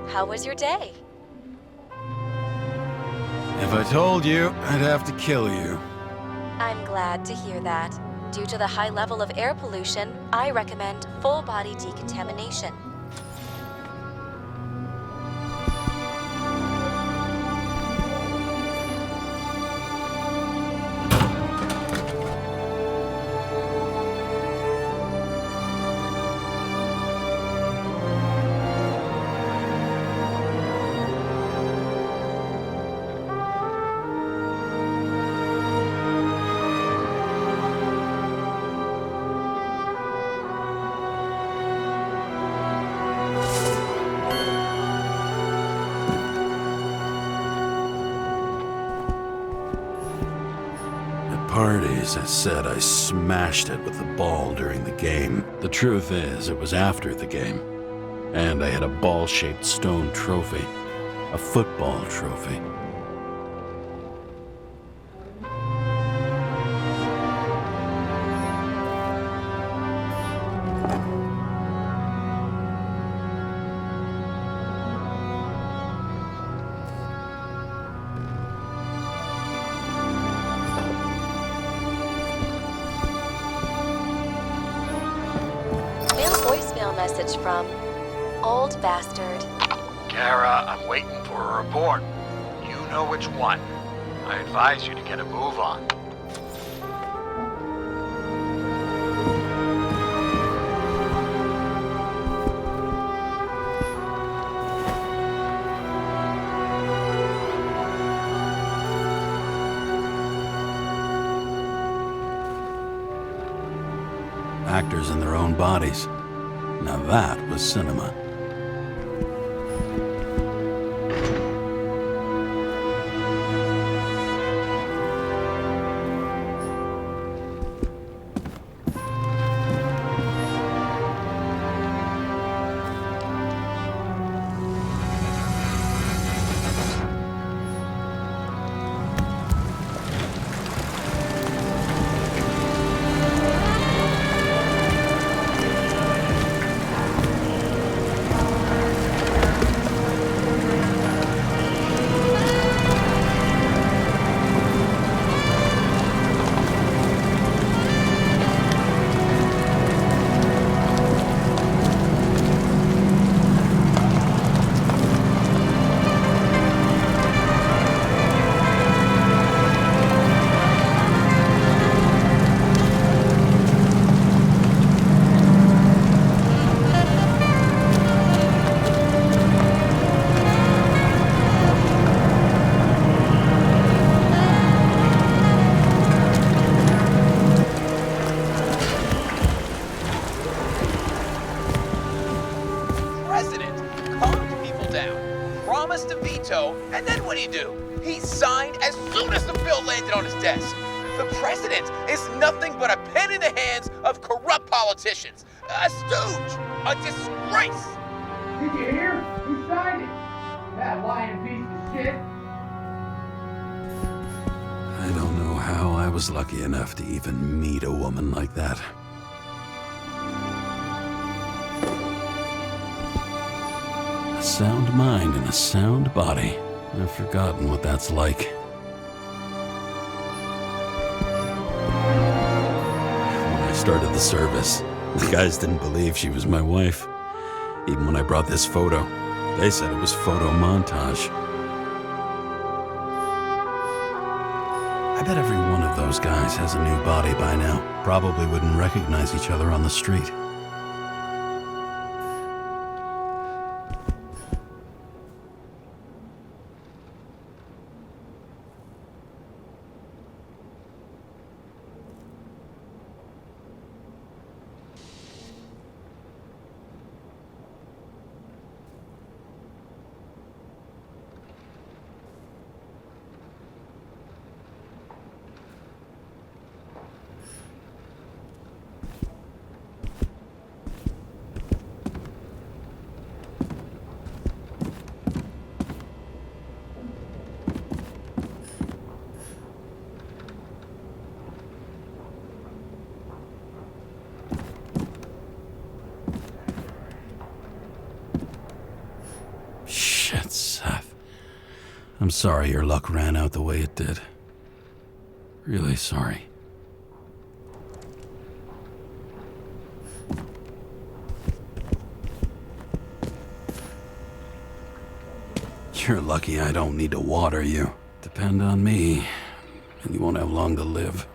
How was your day? If I told you, I'd have to kill you. I'm glad to hear that. Due to the high level of air pollution, I recommend full-body decontamination. Parties, I said I smashed it with the ball during the game. The truth is, it was after the game. And I had a ball-shaped stone trophy. A football trophy. Message from Old Bastard. Kara, I'm waiting for a report. You know which one. I advise you to get a move on. Actors in their own bodies. Now that was cinema. And then what'd he do? He signed as soon as the bill landed on his desk. The president is nothing but a pen in the hands of corrupt politicians. A stooge. A disgrace. Did you hear? He signed it. That lying piece of shit. I don't know how I was lucky enough to even meet a woman like that. A sound mind and a sound body. I've forgotten what that's like. When I started the service, the guys didn't believe she was my wife. Even when I brought this photo, they said it was photo montage. I bet every one of those guys has a new body by now. Probably wouldn't recognize each other on the street. Seth. I'm sorry your luck ran out the way it did. Really sorry. You're lucky I don't need to water you. Depend on me, and you won't have long to live.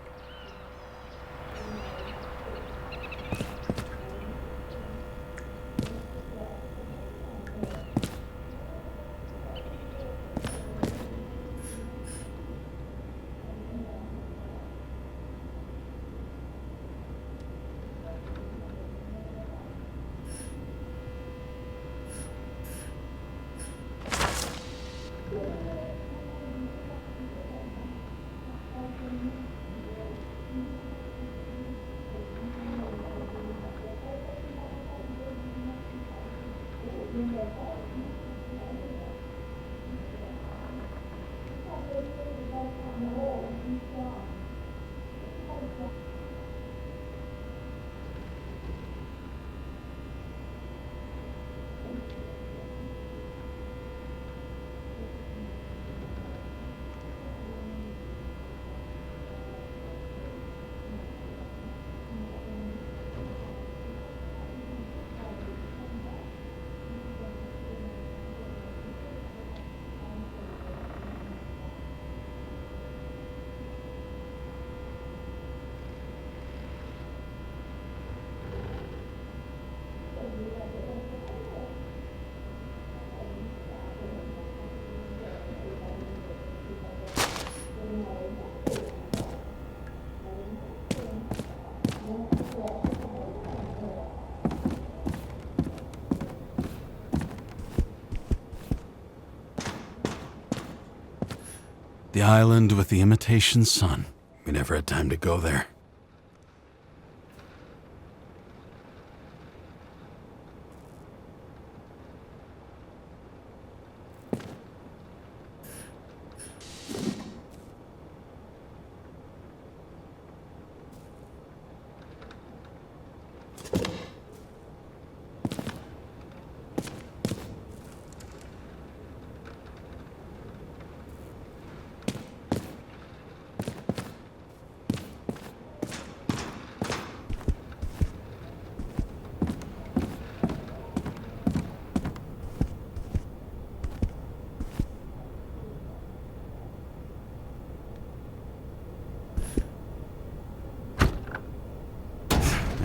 The island with the imitation sun. We never had time to go there.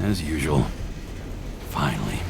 As usual. Finally.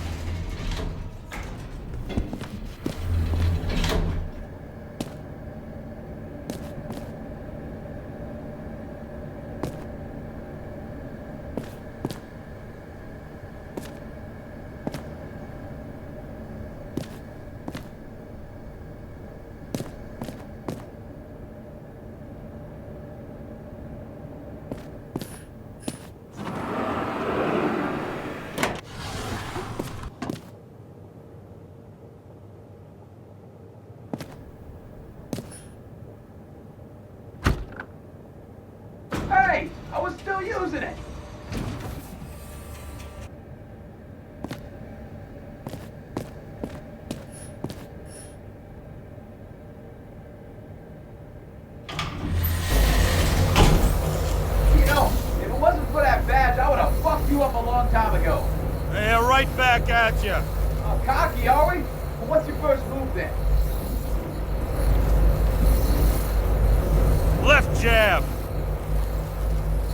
losing it. You know, if it wasn't for that badge, I would have fucked you up a long time ago. Hey, right back at you. Oh, cocky, are we? Well, what's your first move then? Left jab.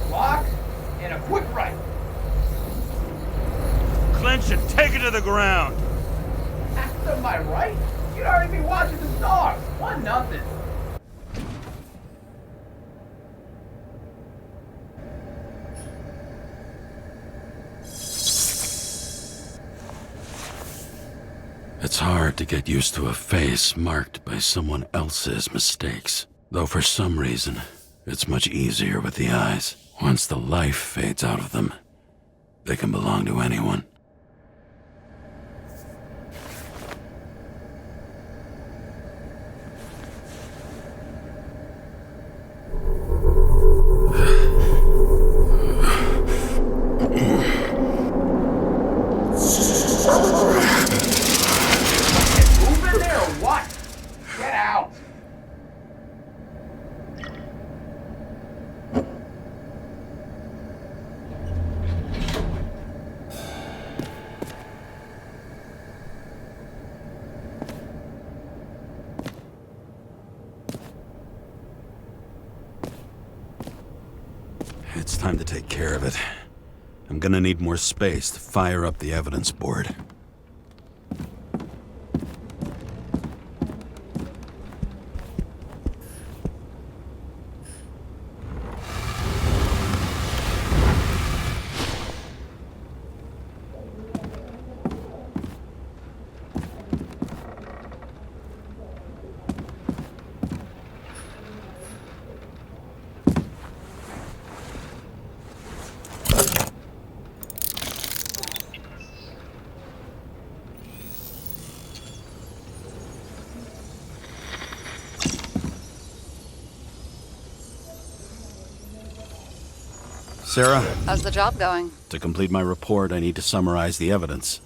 Block and a quick right. Clinch it. Take it to the ground. After my right? You'd already be watching the stars. 1-0. It's hard to get used to a face marked by someone else's mistakes. Though for some reason, it's much easier with the eyes. Once the life fades out of them, they can belong to anyone. Move in there or what? Get out. It's time to take care of it. I'm gonna need more space to fire up the evidence board. Sarah, How's the job going? to complete my report, I need to summarize the evidence.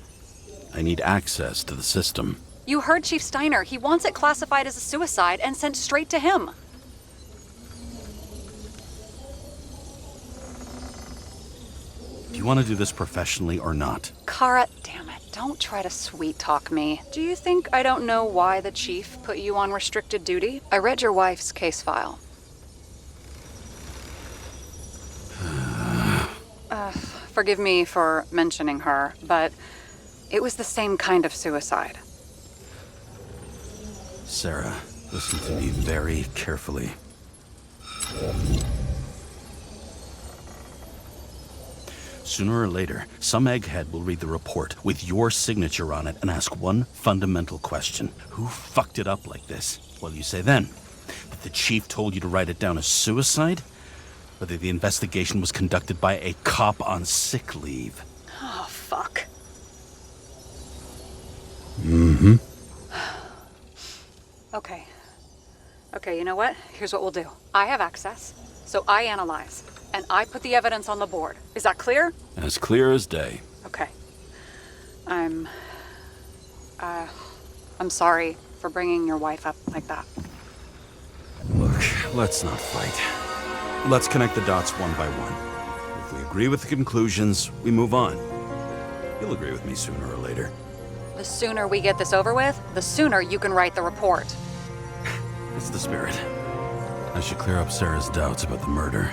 I need access to the system. You heard Chief Steiner. He wants it classified as a suicide and sent straight to him. Do you want to do this professionally or not? Karra, damn it. Don't try to sweet talk me. Do you think I don't know why the chief put you on restricted duty? I read your wife's case file. Forgive me for mentioning her, but it was the same kind of suicide. Sarah, listen to me very carefully. Sooner or later, some egghead will read the report with your signature on it and ask one fundamental question. Who fucked it up like this? What do you say then? That the chief told you to write it down as suicide? Whether the investigation was conducted by a cop on sick leave? Oh, fuck. Mm-hmm. Okay, you know what? Here's what we'll do. I have access, so I analyze, and I put the evidence on the board. Is that clear? As clear as day. Okay. I'm sorry for bringing your wife up like that. Look, let's not fight. Let's connect the dots one by one. If we agree with the conclusions, we move on. You'll agree with me sooner or later. The sooner we get this over with, the sooner you can write the report. It's the spirit. I should clear up Sarah's doubts about the murder.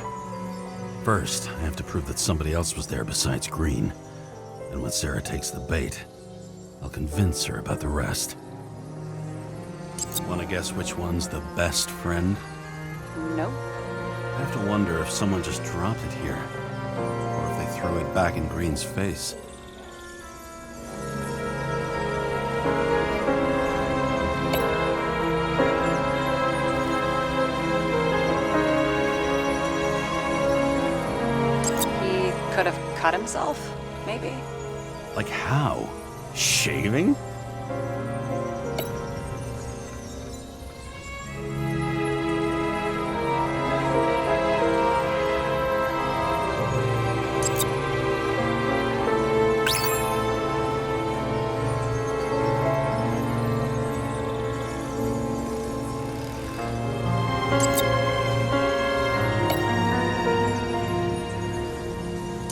First, I have to prove that somebody else was there besides Green. And when Sarah takes the bait, I'll convince her about the rest. Want to guess which one's the best friend? Nope. I have to wonder if someone just dropped it here, or if they threw it back in Green's face. He could have cut himself, maybe? Like how? Shaving?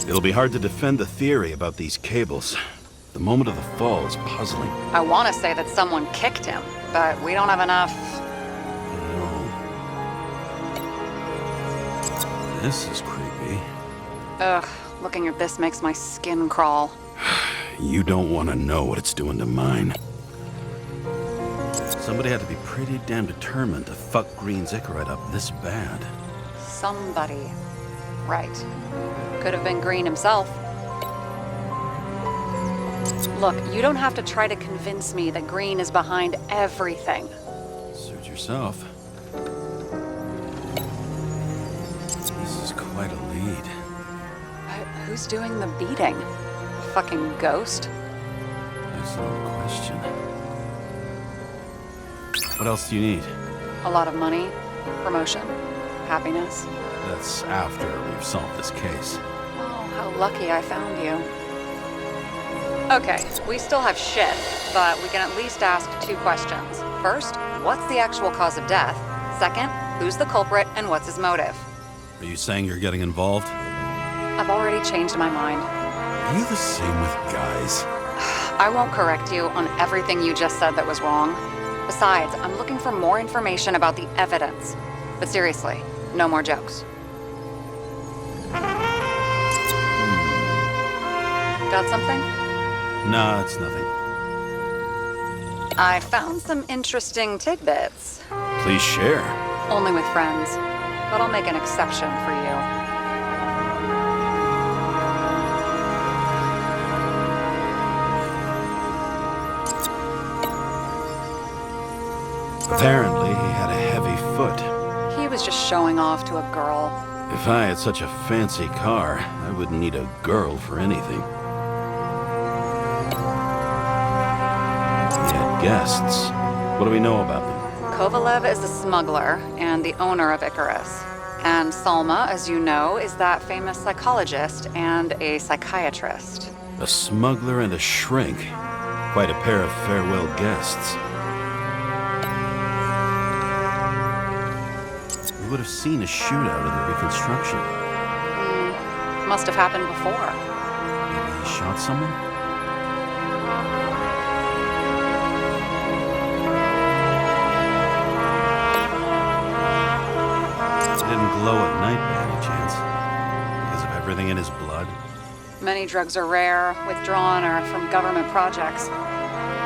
It'll be hard to defend the theory about these cables. The moment of the fall is puzzling. I want to say that someone kicked him, but we don't have enough. No. This is creepy. Ugh, looking at this makes my skin crawl. You don't want to know what it's doing to mine. Somebody had to be pretty damn determined to fuck Green's Icarite up this bad. Somebody. Right. Could have been Green himself. Look, you don't have to try to convince me that Green is behind everything. Suit yourself. This is quite a lead. But who's doing the beating? A fucking ghost? That's not a question. What else do you need? A lot of money, promotion, happiness. That's after we've solved this case. Oh, how lucky I found you. Okay, we still have shit, but we can at least ask 2 questions. First, what's the actual cause of death? Second, who's the culprit and what's his motive? Are you saying you're getting involved? I've already changed my mind. Are you the same with guys? I won't correct you on everything you just said that was wrong. Besides, I'm looking for more information about the evidence. But seriously, no more jokes. Got something? Nah, it's nothing. I found some interesting tidbits. Please share. Only with friends. But I'll make an exception for you. Apparently, he had a heavy foot. He was just showing off to a girl. If I had such a fancy car, I wouldn't need a girl for anything. He had guests. What do we know about them? Kovalev is a smuggler and the owner of Icarus. And Salma, as you know, is that famous psychologist and a psychiatrist. A smuggler and a shrink. Quite a pair of farewell guests. We would have seen a shootout in the reconstruction. Must have happened before. Maybe he shot someone? He didn't glow at night by any chance. Because of everything in his blood. Many drugs are rare, withdrawn, or from government projects.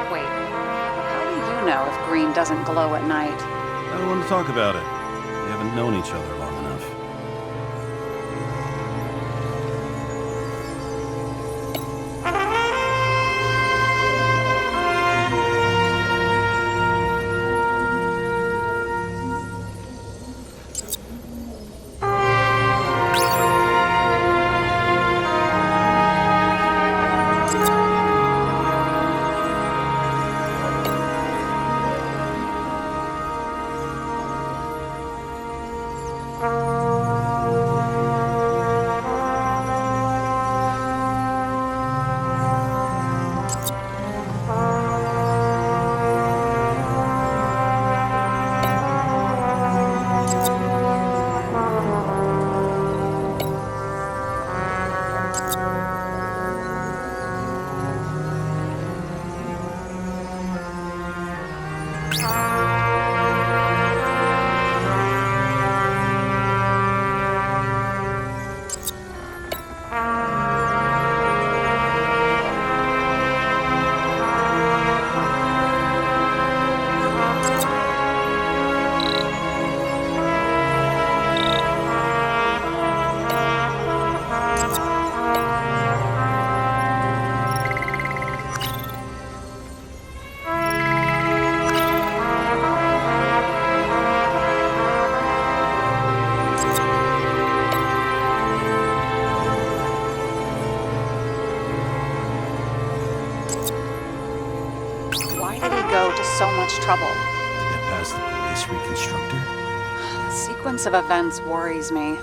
Wait, how do you know if green doesn't glow at night? I don't want to talk about it. We haven't known each other long enough. So much trouble. To get past the police reconstructor? The sequence of events worries me.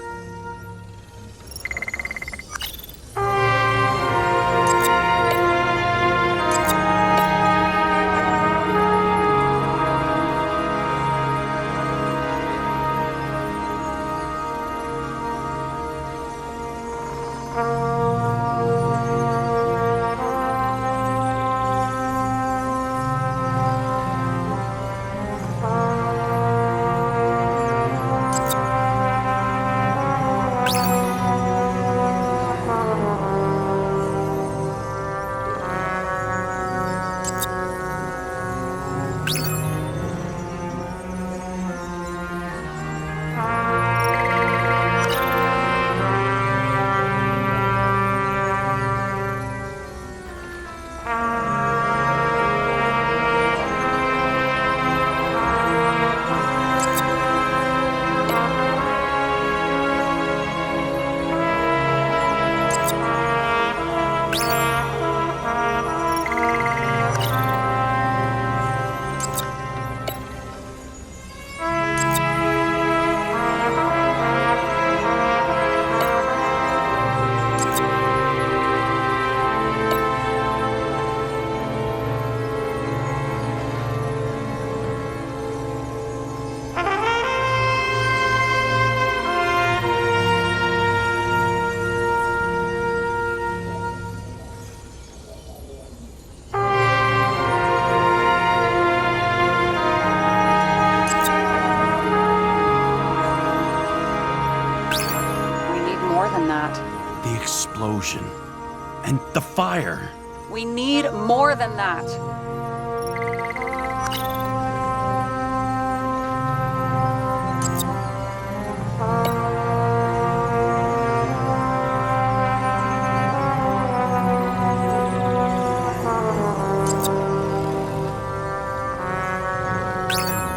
fire. We need more than that.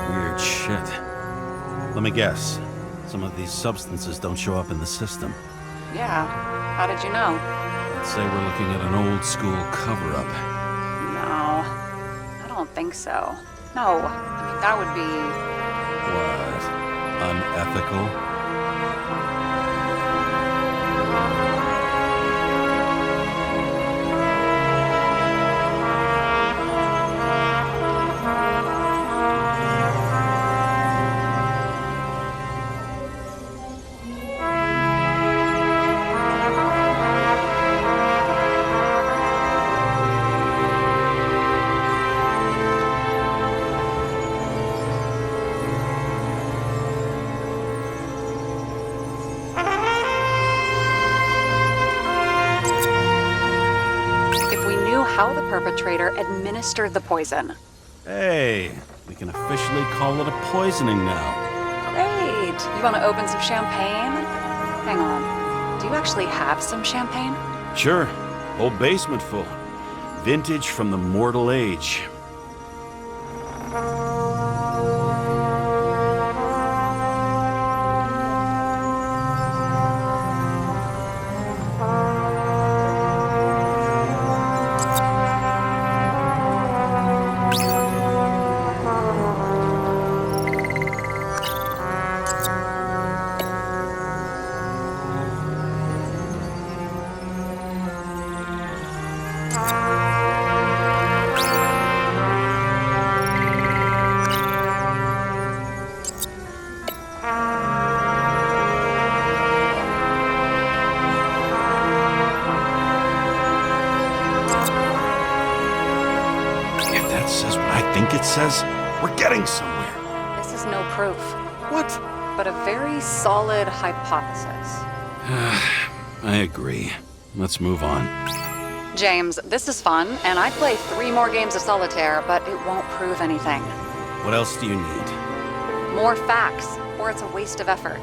Weird shit. Let me guess. Some of these substances don't show up in the system. Yeah, how did you know? Let's say we're looking at an old school cover-up. No, I don't think so. No, I mean, that would be... What? Unethical? how the perpetrator administered the poison. Hey, we can officially call it a poisoning now. Great. You want to open some champagne? Hang on. Do you actually have some champagne? Sure. Whole basement full. Vintage from the mortal age. Says we're getting somewhere. This is no proof. What? But a very solid hypothesis. I agree. Let's move on. James, this is fun, and I'd play 3 more games of solitaire, but it won't prove anything. What else do you need? More facts, or it's a waste of effort.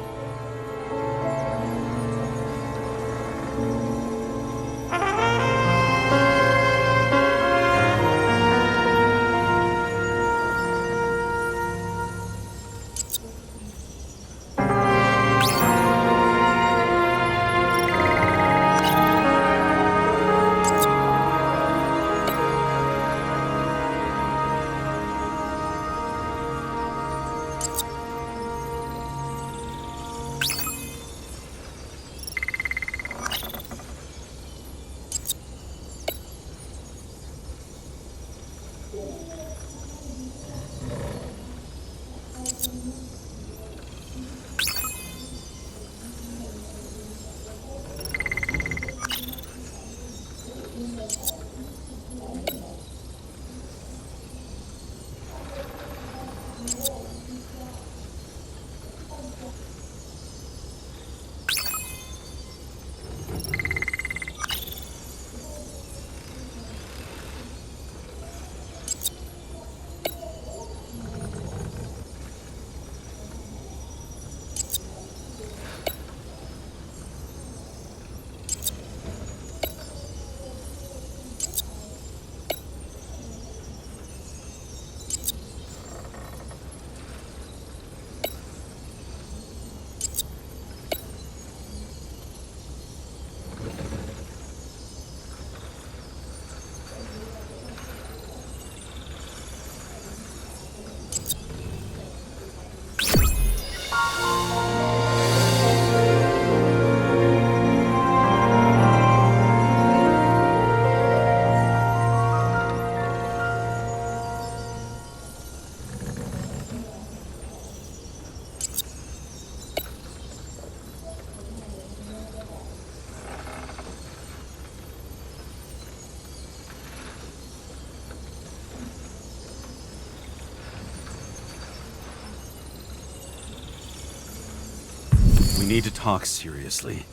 We need to talk seriously.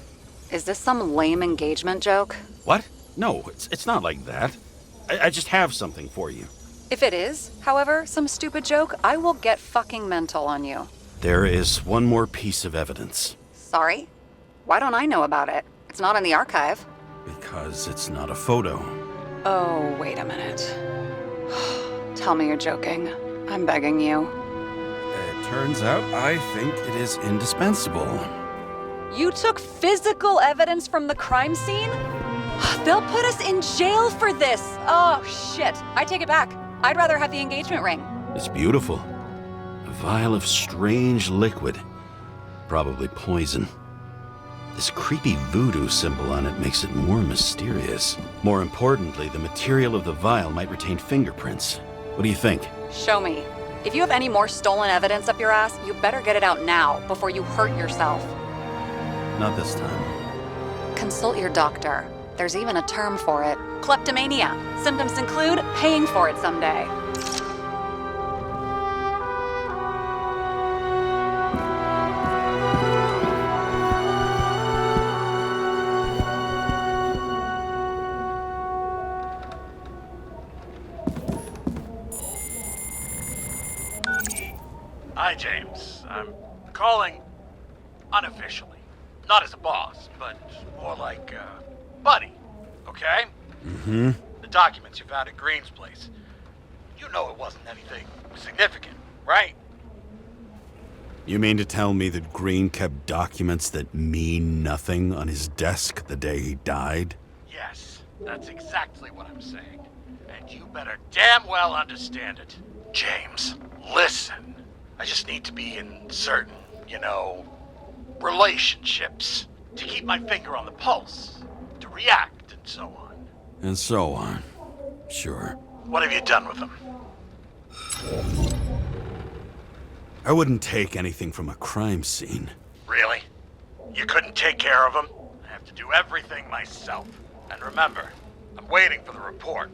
Is this some lame engagement joke? What? No, it's not like that. I just have something for you. If it is, however, some stupid joke, I will get fucking mental on you. There is one more piece of evidence. Sorry? Why don't I know about it? It's not in the archive. Because it's not a photo. Oh, wait a minute. Tell me you're joking. I'm begging you. It turns out I think it is indispensable. You took physical evidence from the crime scene? They'll put us in jail for this! Oh, shit. I take it back. I'd rather have the engagement ring. It's beautiful. A vial of strange liquid. Probably poison. This creepy voodoo symbol on it makes it more mysterious. More importantly, the material of the vial might retain fingerprints. What do you think? Show me. If you have any more stolen evidence up your ass, you better get it out now, before you hurt yourself. Not this time. Consult your doctor. There's even a term for it. Kleptomania. Symptoms include paying for it someday. Hi, James. I'm calling unofficially. Not as a boss, but more like buddy, okay? Mm-hmm. The documents you found at Green's place. You know it wasn't anything significant, right? You mean to tell me that Green kept documents that mean nothing on his desk the day he died? Yes, that's exactly what I'm saying. And you better damn well understand it. James, listen. I just need to be in certain, relationships. To keep my finger on the pulse. To react, and so on. And so on. Sure. What have you done with them? I wouldn't take anything from a crime scene. Really? You couldn't take care of them? I have to do everything myself. And remember, I'm waiting for the report.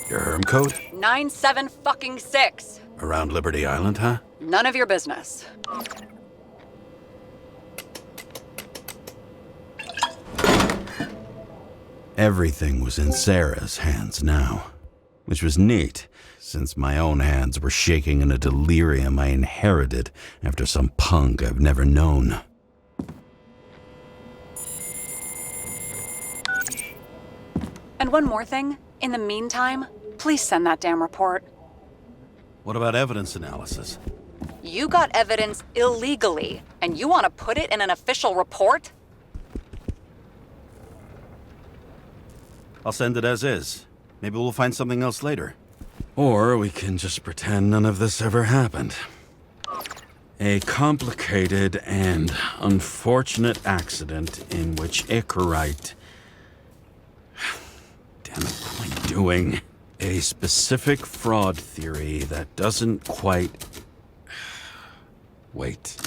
Your Herm code? 97-fucking-6. Around Liberty Island, huh? None of your business. Everything was in Sarah's hands now, which was neat, since my own hands were shaking in a delirium I inherited after some punk I've never known. And one more thing. In the meantime, please send that damn report. What about evidence analysis? You got evidence illegally, and you want to put it in an official report? I'll send it as is. Maybe we'll find something else later. Or we can just pretend none of this ever happened. A complicated and unfortunate accident in which Icarite... Damn it, what am I doing? A specific fraud theory that doesn't quite... Wait.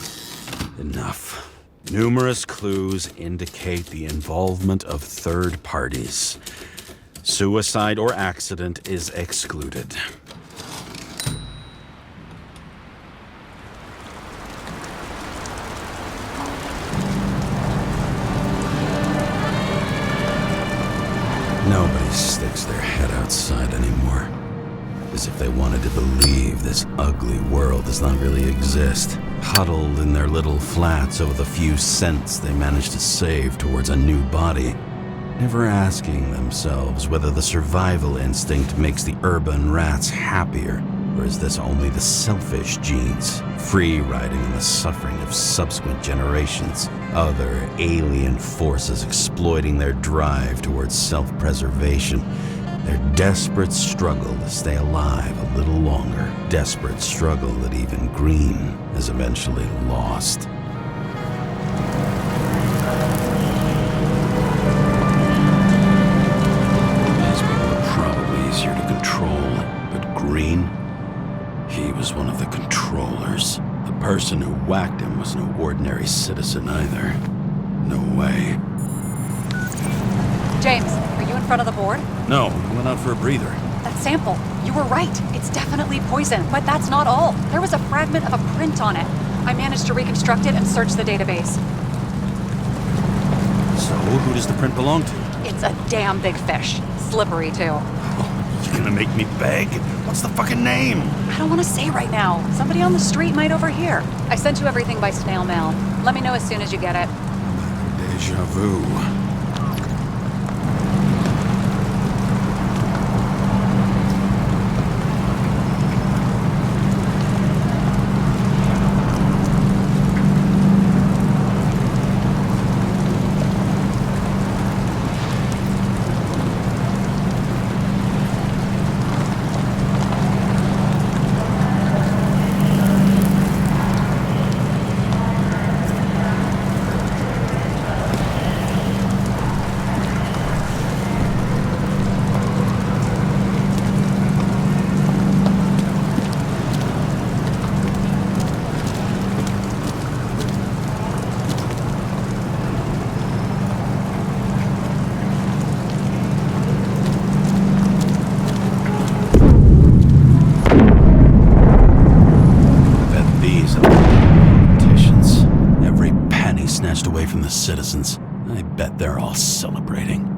Enough. Numerous clues indicate the involvement of third parties. Suicide or accident is excluded. Nobody sticks their head outside anymore. As if they wanted to believe this ugly world does not really exist. Huddled in their little flats over the few cents they managed to save towards a new body. Never asking themselves whether the survival instinct makes the urban rats happier, or is this only the selfish genes, free riding in the suffering of subsequent generations, other alien forces exploiting their drive towards self-preservation, their desperate struggle to stay alive a little longer, desperate struggle that even Green has eventually lost. Easier to control, but Green, he was one of the controllers. The person who whacked him was no ordinary citizen either. No way. James, are you in front of the board? No, we went out for a breather. The that sample. You were right. It's definitely poison, but that's not all. There was a fragment of a print on it. I managed to reconstruct it and search the database. So, who does the print belong to? It's a damn big fish. Slippery, too. Oh, you gonna make me beg? What's the fucking name? I don't want to say right now. Somebody on the street might overhear. I sent you everything by snail mail. Let me know as soon as you get it. Deja vu. Away from the citizens. I bet they're all celebrating.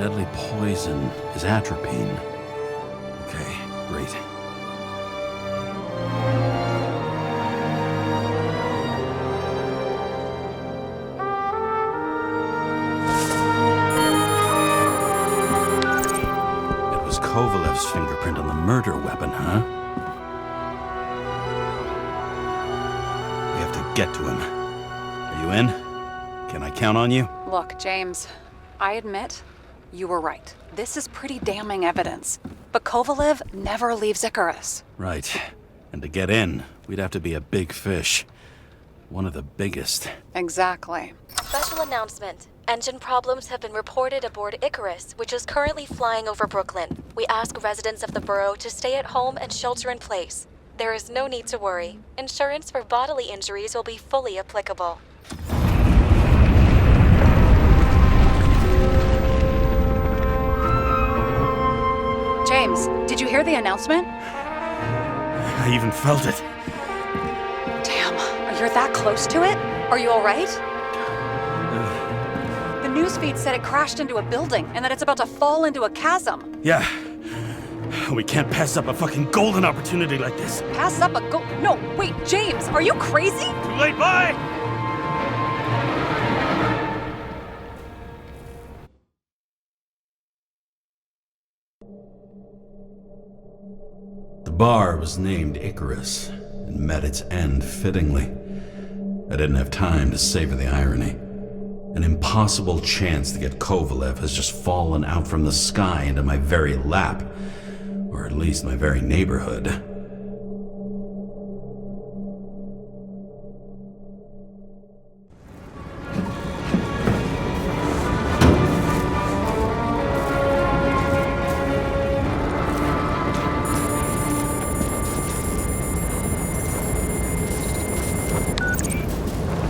Deadly poison is atropine. Okay, great. It was Kovalev's fingerprint on the murder weapon, huh? We have to get to him. Are you in? Can I count on you? Look, James, I admit you were right. This is pretty damning evidence. But Kovalev never leaves Icarus. Right. And to get in, we'd have to be a big fish. One of the biggest. Exactly. Special announcement. Engine problems have been reported aboard Icarus, which is currently flying over Brooklyn. We ask residents of the borough to stay at home and shelter in place. There is no need to worry. Insurance for bodily injuries will be fully applicable. James, did you hear the announcement? I even felt it. Damn, you're that close to it? Are you all right? The newsfeed said it crashed into a building and that it's about to fall into a chasm. Yeah. We can't pass up a fucking golden opportunity like this. Pass up a No, wait, James, are you crazy? Too late, bye! The bar was named Icarus, It met its end fittingly. I didn't have time to savor the irony. An impossible chance to get Kovalev has just fallen out from the sky into my very lap, or at least my very neighborhood.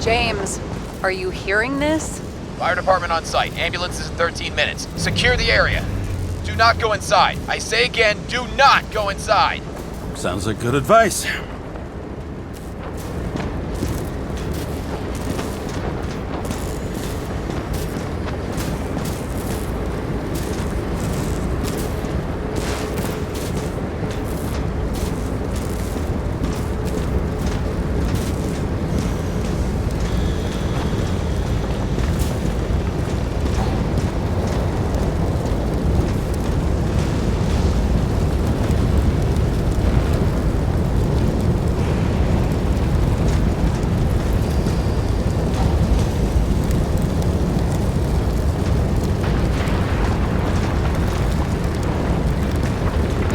James, are you hearing this? Fire department on site. Ambulances in 13 minutes. Secure the area. Do not go inside. I say again, do not go inside. Sounds like good advice.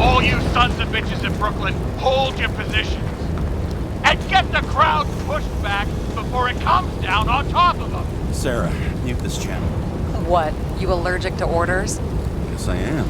All you sons of bitches in Brooklyn, hold your positions. And get the crowd pushed back before it comes down on top of them. Sarah, mute this channel. What, you allergic to orders? Yes, I am.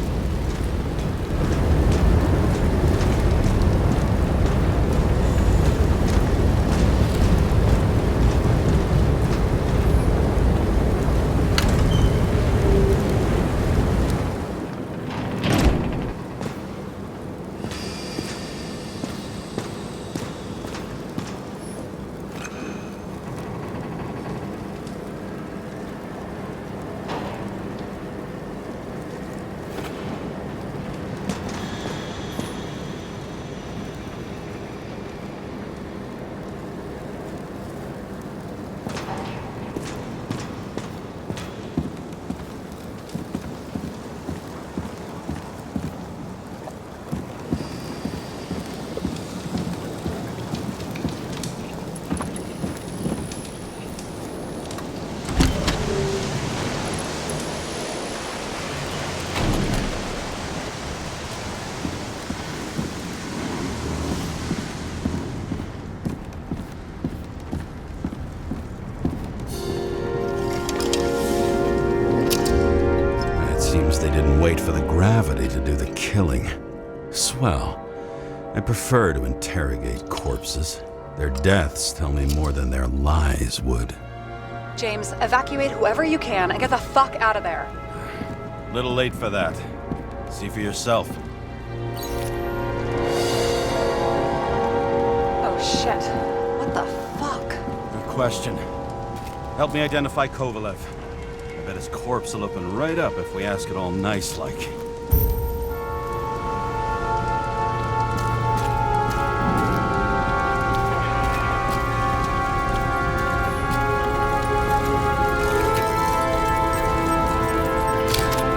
They didn't wait for the gravity to do the killing. Swell. I prefer to interrogate corpses. Their deaths tell me more than their lies would. James, evacuate whoever you can and get the fuck out of there. Little late for that. See for yourself. Oh shit. What the fuck? Good question. Help me identify Kovalev. I bet his corpse will open right up if we ask it all nice-like.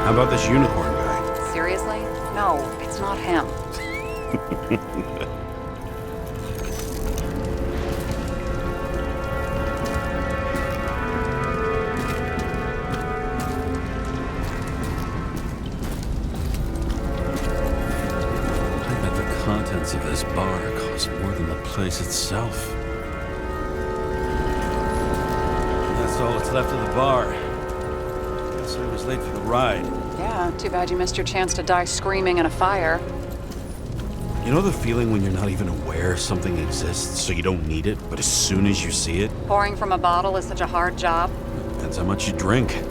How about this unicorn guy? Seriously? No, it's not him. Of this bar costs more than the place itself. That's all that's left of the bar. Guess I was late for the ride. Yeah, too bad you missed your chance to die screaming in a fire. You know the feeling when you're not even aware something exists, so you don't need it, but as soon as you see it? Pouring from a bottle is such a hard job. Depends how much you drink.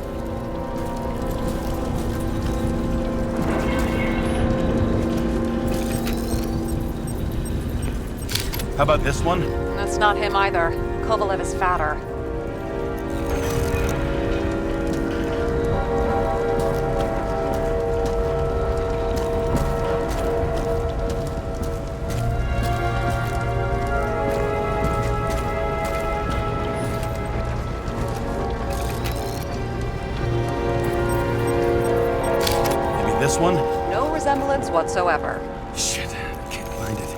How about this one? That's not him either. Kovalev is fatter. Maybe this one? No resemblance whatsoever. Shit, I can't find it.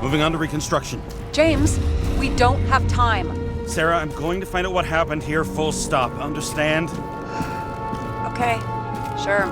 Moving on to reconstruction. James, we don't have time. Sarah, I'm going to find out what happened here, full stop. Understand? Okay, sure.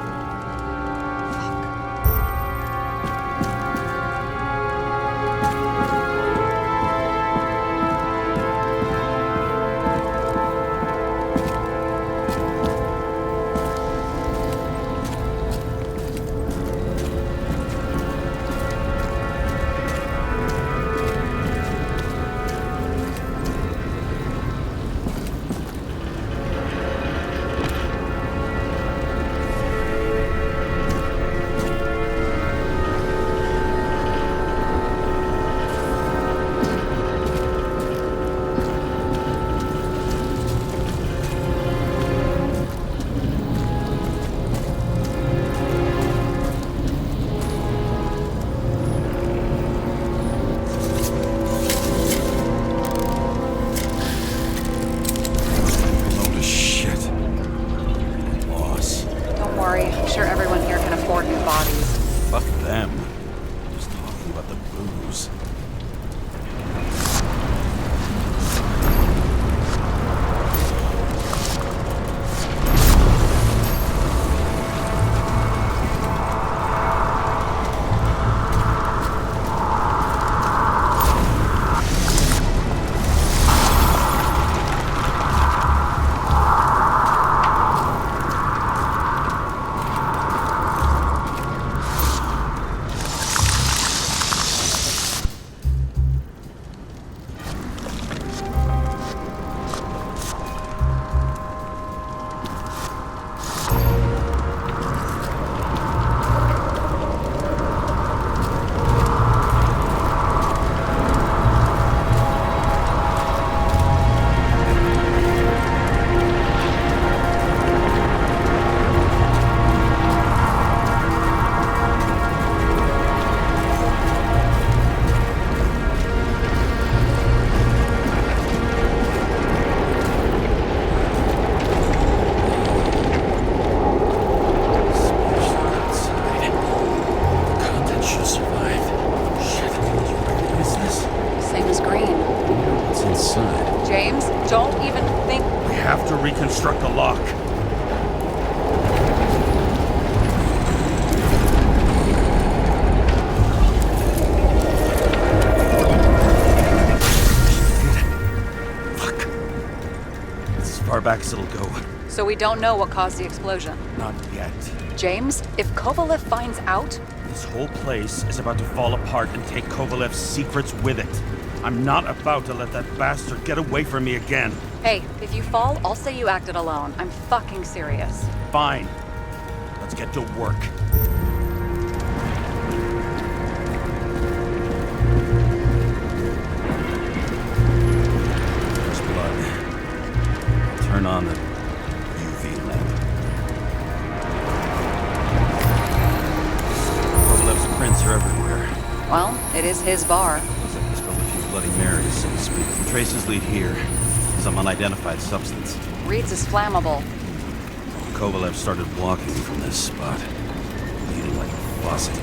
Reconstruct the lock. Fuck. It's as far back as it'll go. So we don't know what caused the explosion? Not yet. James, if Kovalev finds out... This whole place is about to fall apart and take Kovalev's secrets with it. I'm not about to let that bastard get away from me again. Hey, if you fall, I'll say you acted alone. I'm fucking serious. Fine. Let's get to work. There's blood. Turn on the UV lamp. Kovalev's prints are everywhere. Well, it is his bar. Looks like there's a few Bloody Marys, so to speak. Traces lead here. Some unidentified substance. Reads is flammable. Kovalev started walking from this spot, bleeding like a faucet.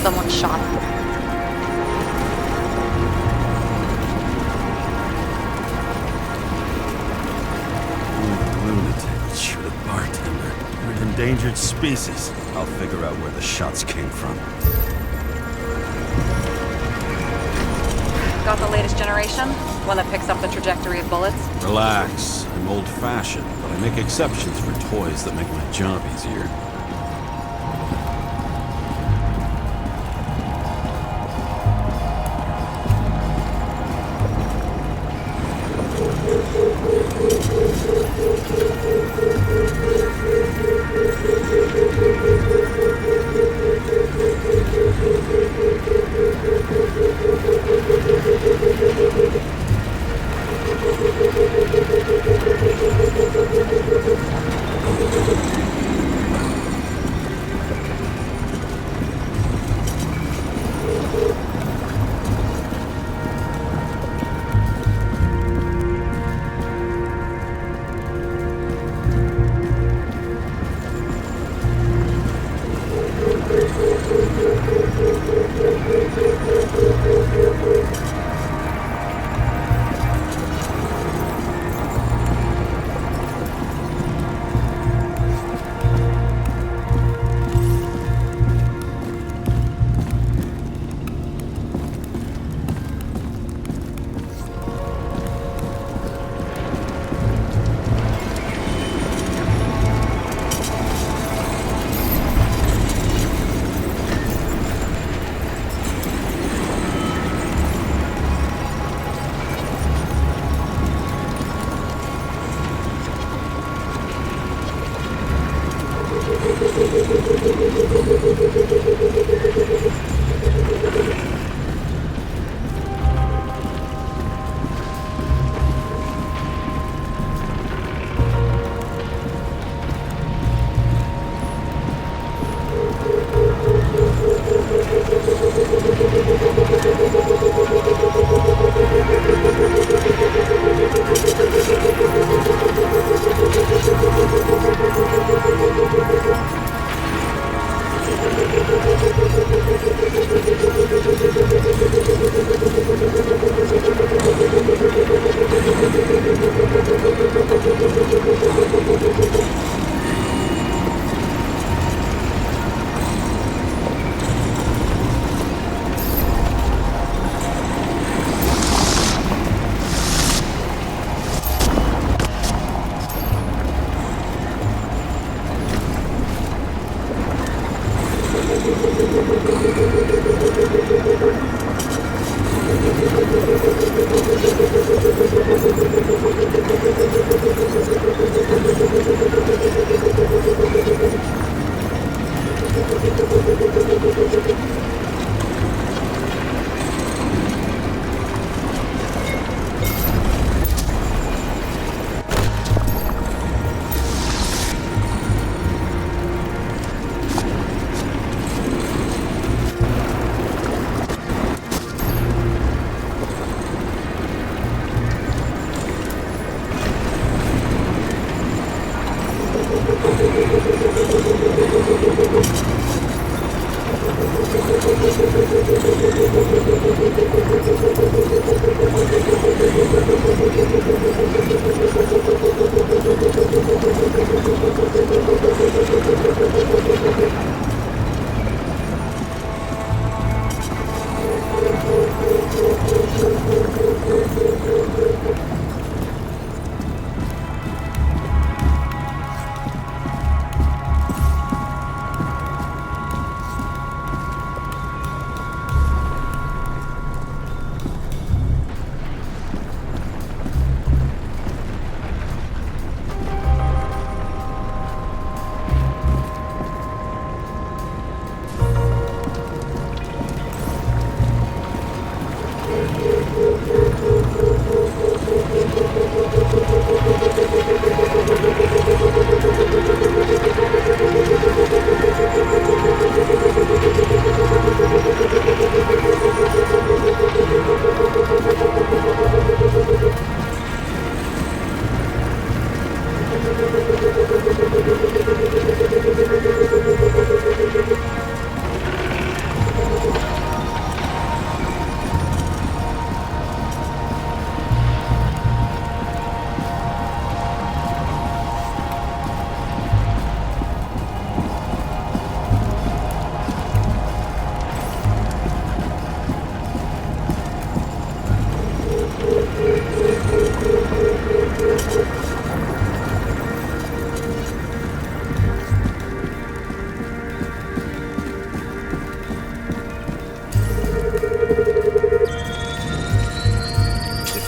Someone shot him. Lunatic should have Bartender, we're an endangered species. I'll figure out where the shots came from. Got the latest generation? One that picks up the trajectory of bullets? Relax. I'm old-fashioned, but I make exceptions for toys that make my job easier.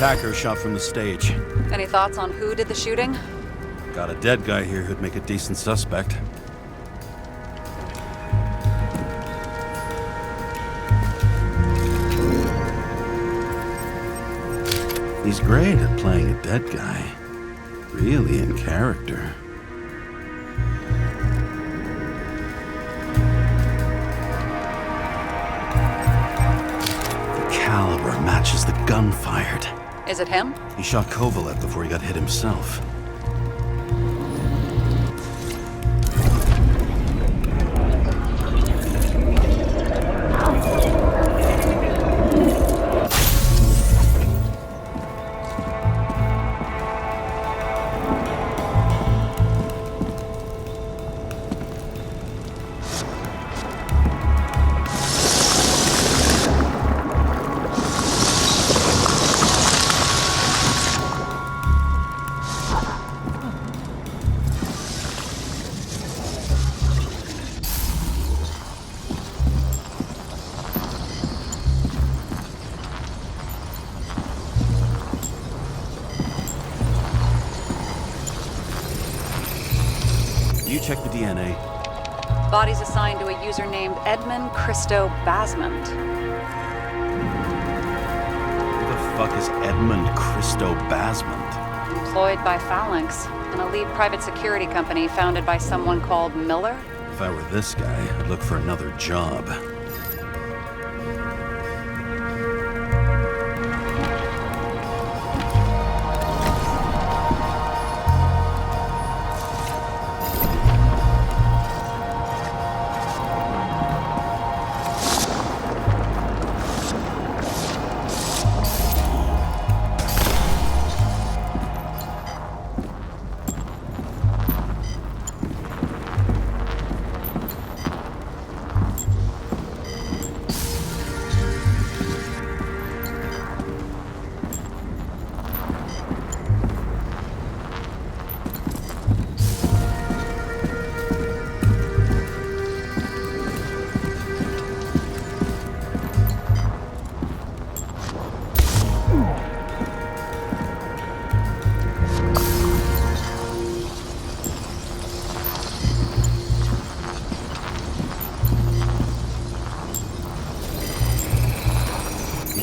attacker shot from the stage. Any thoughts on who did the shooting? Got a dead guy here who'd make a decent suspect. He's great at playing a dead guy. Really in character. The caliber matches the gun fired. Is it him? He shot Kovalev before he got hit himself. You check the DNA. Body's assigned to a user named Edmund Christo Basmond. Who the fuck is Edmund Christo Basmond? Employed by Phalanx, an elite private security company founded by someone called Miller. If I were this guy, I'd look for another job.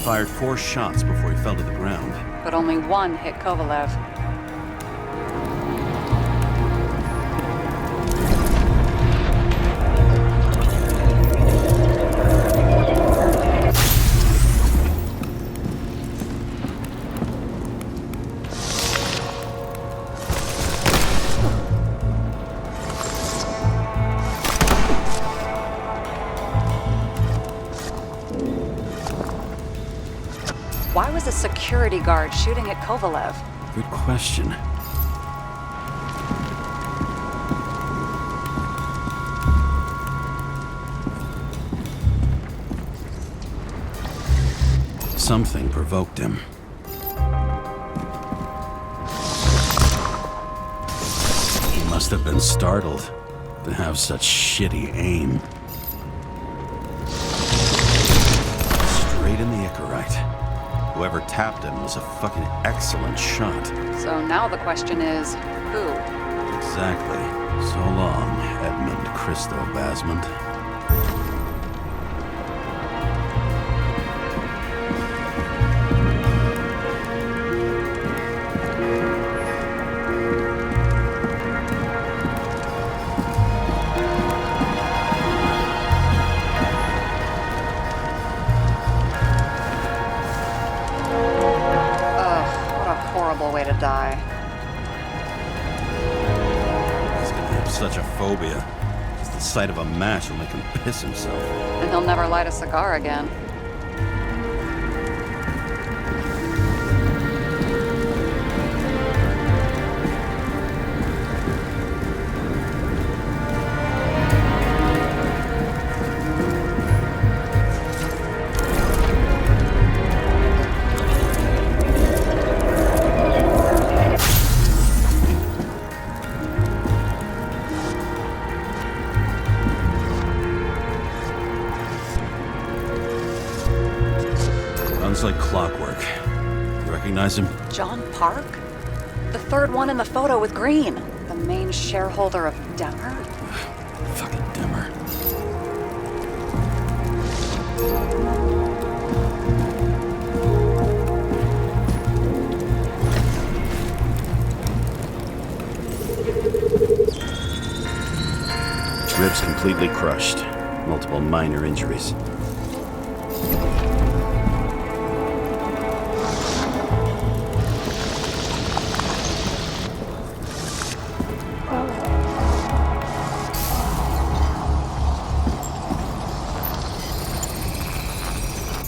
Fired 4 shots before he fell to the ground. But only one hit Kovalev. Why was a security guard shooting at Kovalev? Good question. Something provoked him. He must have been startled to have such shitty aim. Straight in the Icarite. Whoever tapped him was a fucking excellent shot. So now the question is, who? Exactly. So long, Edmund Christo Basmond. Way to die. He's gonna have such a phobia. Just the sight of a match will make him piss himself. And he'll never light a cigar again. recognize him? John Park? The third one in the photo with Green. The main shareholder of Denver? Fucking Dimmer. Ribs completely crushed. Multiple minor injuries.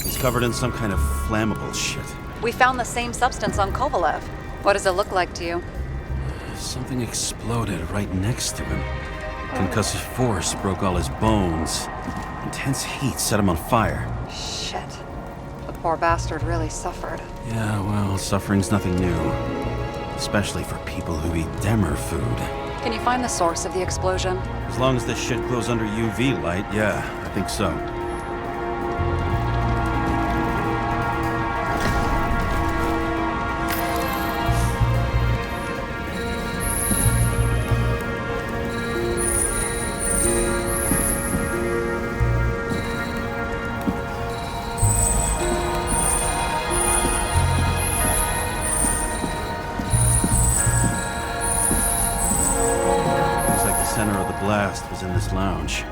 He's covered in some kind of flammable shit. We found the same substance on Kovalev. What does it look like to you? Something exploded right next to him. Concussive force broke all his bones. Intense heat set him on fire. Shit. The poor bastard really suffered. Yeah, well, suffering's nothing new. Especially for people who eat Demmer food. Can you find the source of the explosion? As long as this shit glows under UV light, yeah, I think so. Blast was in this lounge.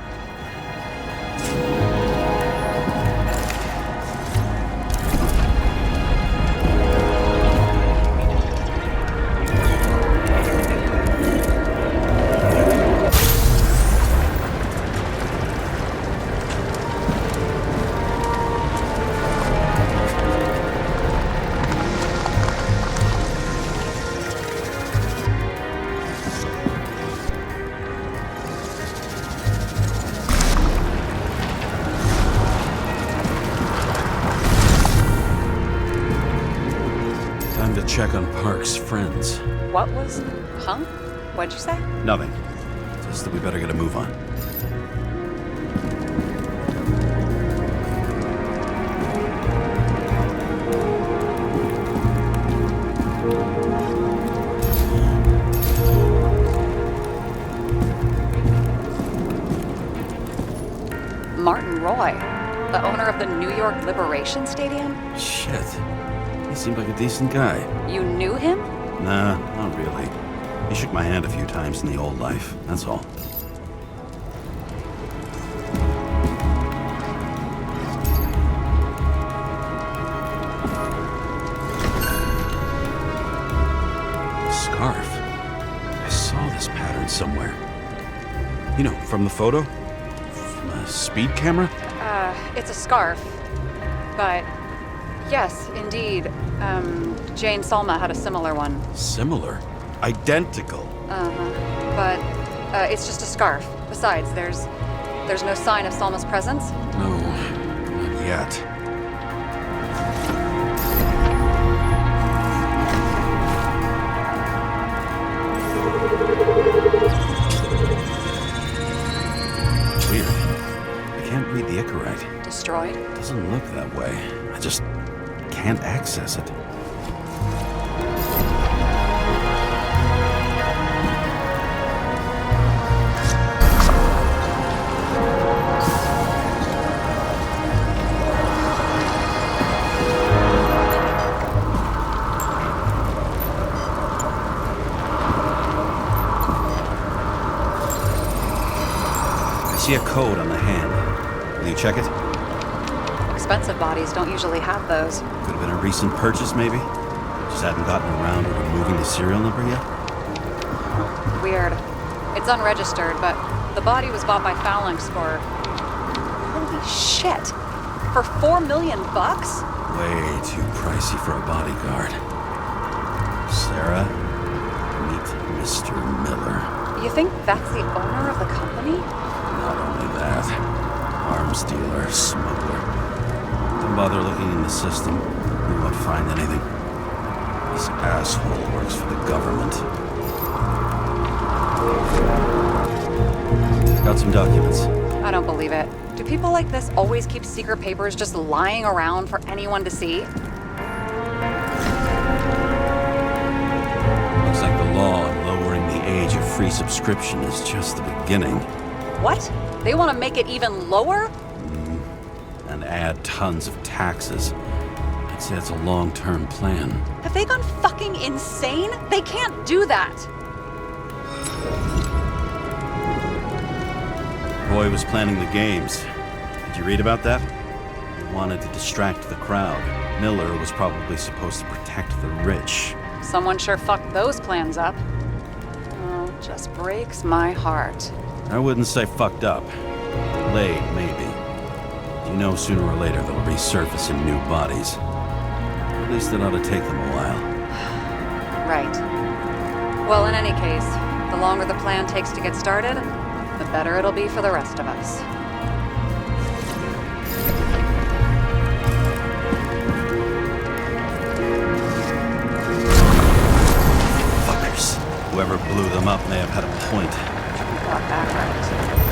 Check on Park's friends. What was... Huh? What'd you say? Nothing. Just that we better get a move on. Martin Roy, the owner of the New York Liberation Stadium? Shit. He seemed like a decent guy. You knew him? Nah, not really. He shook my hand a few times in the old life, that's all. Scarf. I saw this pattern somewhere. You know, from the photo? From a speed camera? It's a scarf. But... yes, indeed. Jane Salma had a similar one. Similar? Identical? Uh-huh. But, it's just a scarf. Besides, there's no sign of Salma's presence? No, not yet. Weird. I can't read the Icarite. Destroyed? Doesn't look that way. I just can't access it. I see a code on the hand. Will you check it? Expensive bodies don't usually have those. Could have been a recent purchase, maybe? Just hadn't gotten around to removing the serial number yet? Weird. It's unregistered, but the body was bought by Phalanx for... holy shit! For $4 million? Way too pricey for a bodyguard. Sarah, meet Mr. Miller. You think that's the owner of the company? Not only that, arms dealer, smuggler. Don't bother looking in the system. We won't find anything. This asshole works for the government. Got some documents. I don't believe it. Do people like this always keep secret papers just lying around for anyone to see? free subscription is just the beginning. What? They want to make it even lower? And add tons of taxes. I'd say it's a long-term plan. Have they gone fucking insane? They can't do that! Roy was planning the games. Did you read about that? He wanted to distract the crowd. Miller was probably supposed to protect the rich. Someone sure fucked those plans up. Oh, just breaks my heart. I wouldn't say fucked up. Delayed, maybe. You know sooner or later they'll resurface in new bodies. At least it ought to take them a while. Right. Well, in any case, the longer the plan takes to get started, the better it'll be for the rest of us. Fuckers. Whoever blew them up may have had a point. You got that right.